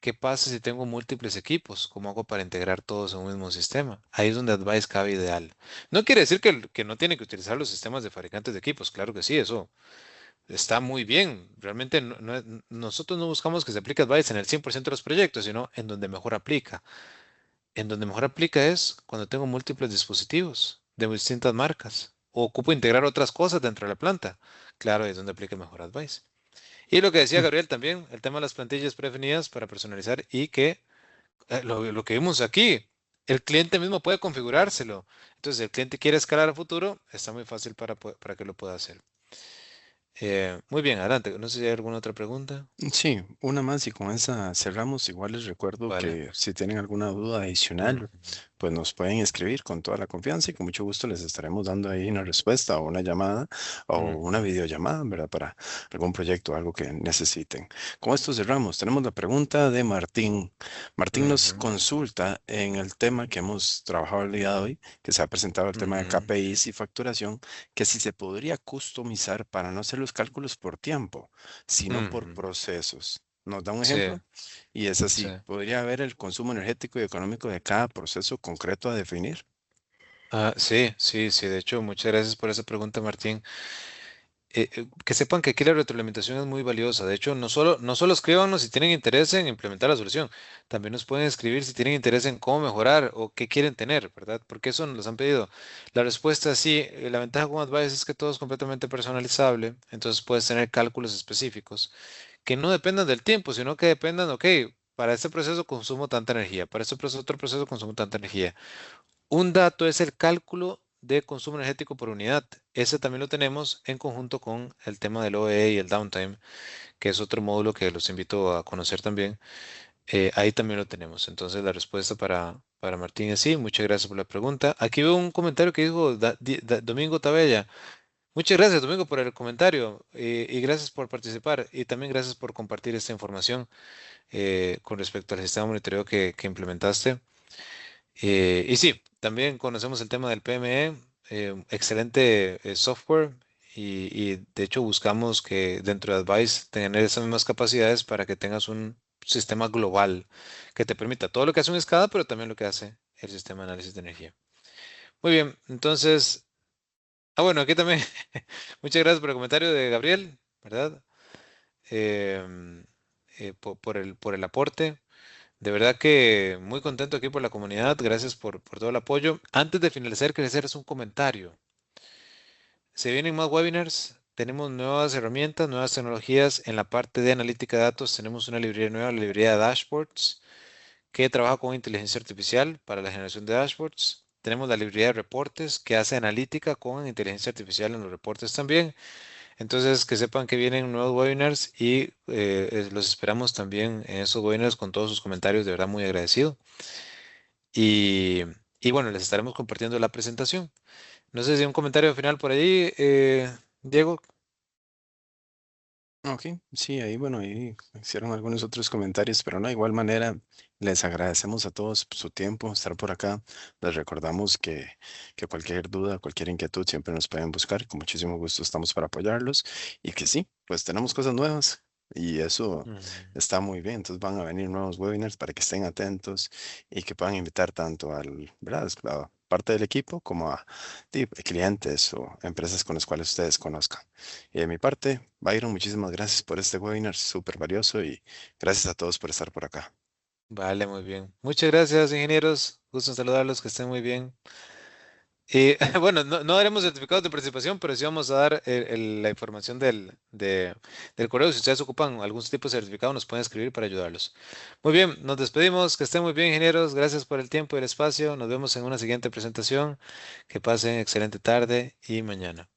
¿qué pasa si tengo múltiples equipos? ¿Cómo hago para integrar todos en un mismo sistema? Ahí es donde Advice cabe ideal. No quiere decir que no tiene que utilizar los sistemas de fabricantes de equipos, claro que sí, eso está muy bien. Realmente nosotros no buscamos que se aplique Advice en el 100% de los proyectos, sino en donde mejor aplica. En donde mejor aplica es cuando tengo múltiples dispositivos de distintas marcas o ocupo integrar otras cosas dentro de la planta. Claro, ahí es donde aplica mejor Advice. Y lo que decía Mm. Gabriel también, el tema de las plantillas predefinidas para personalizar y que lo que vimos aquí, el cliente mismo puede configurárselo. Entonces, si el cliente quiere escalar a futuro, está muy fácil para que lo pueda hacer. Muy bien, adelante. No sé si hay alguna otra pregunta. Sí, una más y con esa cerramos. Igual les recuerdo Vale. que si tienen alguna duda adicional, Ujú, pues nos pueden escribir con toda la confianza y con mucho gusto les estaremos dando ahí una respuesta o una llamada o una ujú, videollamada, ¿verdad? Para algún proyecto o algo que necesiten. Con esto cerramos. Tenemos la pregunta de Martín. Martín nos ujú, consulta en el tema que hemos trabajado el día de hoy, que se ha presentado el tema de ujú, KPIs y facturación, que si se podría customizar para no hacer los cálculos por tiempo sino por ujú. procesos. Nos da un Sí, ejemplo y es sí. así. ¿Podría haber el consumo energético y económico de cada proceso concreto a definir? Sí, sí, sí. De hecho, muchas gracias por esa pregunta, Martín. Que sepan que aquí la retroalimentación es muy valiosa. De hecho, no solo escríbanos si tienen interés en implementar la solución, también nos pueden escribir si tienen interés en cómo mejorar o qué quieren tener, ¿verdad? Porque eso nos los han pedido. La respuesta es sí. La ventaja con Advice es que todo es completamente personalizable, entonces puedes tener cálculos específicos que no dependan del tiempo, sino que dependan, ok, para este proceso consumo tanta energía, para este proceso, otro proceso consumo tanta energía. Un dato es el cálculo de consumo energético por unidad. Ese también lo tenemos en conjunto con el tema del OEE y el downtime, que es otro módulo que los invito a conocer también. Ahí también lo tenemos. Entonces la respuesta para Martín es sí. Muchas gracias por la pregunta. Aquí veo un comentario que dijo Domingo Tabella. Muchas gracias, Domingo, por el comentario y gracias por participar y también gracias por compartir esta información con respecto al sistema de monitoreo que implementaste. Y sí, también conocemos el tema del PME, excelente software y de hecho buscamos que dentro de Advice tener esas mismas capacidades para que tengas un sistema global que te permita todo lo que hace un SCADA, pero también lo que hace el sistema de análisis de energía. Muy bien, entonces, bueno, aquí también, muchas gracias por el comentario de Gabriel, ¿verdad? Por el aporte. De verdad que muy contento aquí por la comunidad. Gracias por todo el apoyo. Antes de finalizar, quería hacerles un comentario. Se vienen más webinars. Tenemos nuevas herramientas, nuevas tecnologías. En la parte de analítica de datos tenemos una librería nueva, la librería de dashboards, que trabaja con inteligencia artificial para la generación de dashboards. Tenemos la librería de reportes, que hace analítica con inteligencia artificial en los reportes también. Entonces, que sepan que vienen nuevos webinars y los esperamos también en esos webinars con todos sus comentarios. De verdad, muy agradecido. Y, y bueno, les estaremos compartiendo la presentación. No sé si hay un comentario final por ahí, Diego. Ok, sí, ahí bueno, ahí hicieron algunos otros comentarios, pero no, de igual manera les agradecemos a todos su tiempo, estar por acá. Les recordamos que cualquier duda, cualquier inquietud siempre nos pueden buscar. Con muchísimo gusto estamos para apoyarlos y que sí, pues tenemos cosas nuevas y eso Ujú. está muy bien. Entonces van a venir nuevos webinars para que estén atentos y que puedan invitar tanto ¿verdad? A parte del equipo como a clientes o empresas con las cuales ustedes conozcan. Y de mi parte, Byron, muchísimas gracias por este webinar súper valioso y gracias a todos por estar por acá. Vale, muy bien. Muchas gracias, ingenieros. Gusto en saludarlos, que estén muy bien. Y bueno, no daremos certificados de participación, pero sí vamos a dar la información del correo. Si ustedes ocupan algún tipo de certificado, nos pueden escribir para ayudarlos. Muy bien, nos despedimos. Que estén muy bien, ingenieros. Gracias por el tiempo y el espacio. Nos vemos en una siguiente presentación. Que pasen excelente tarde y mañana.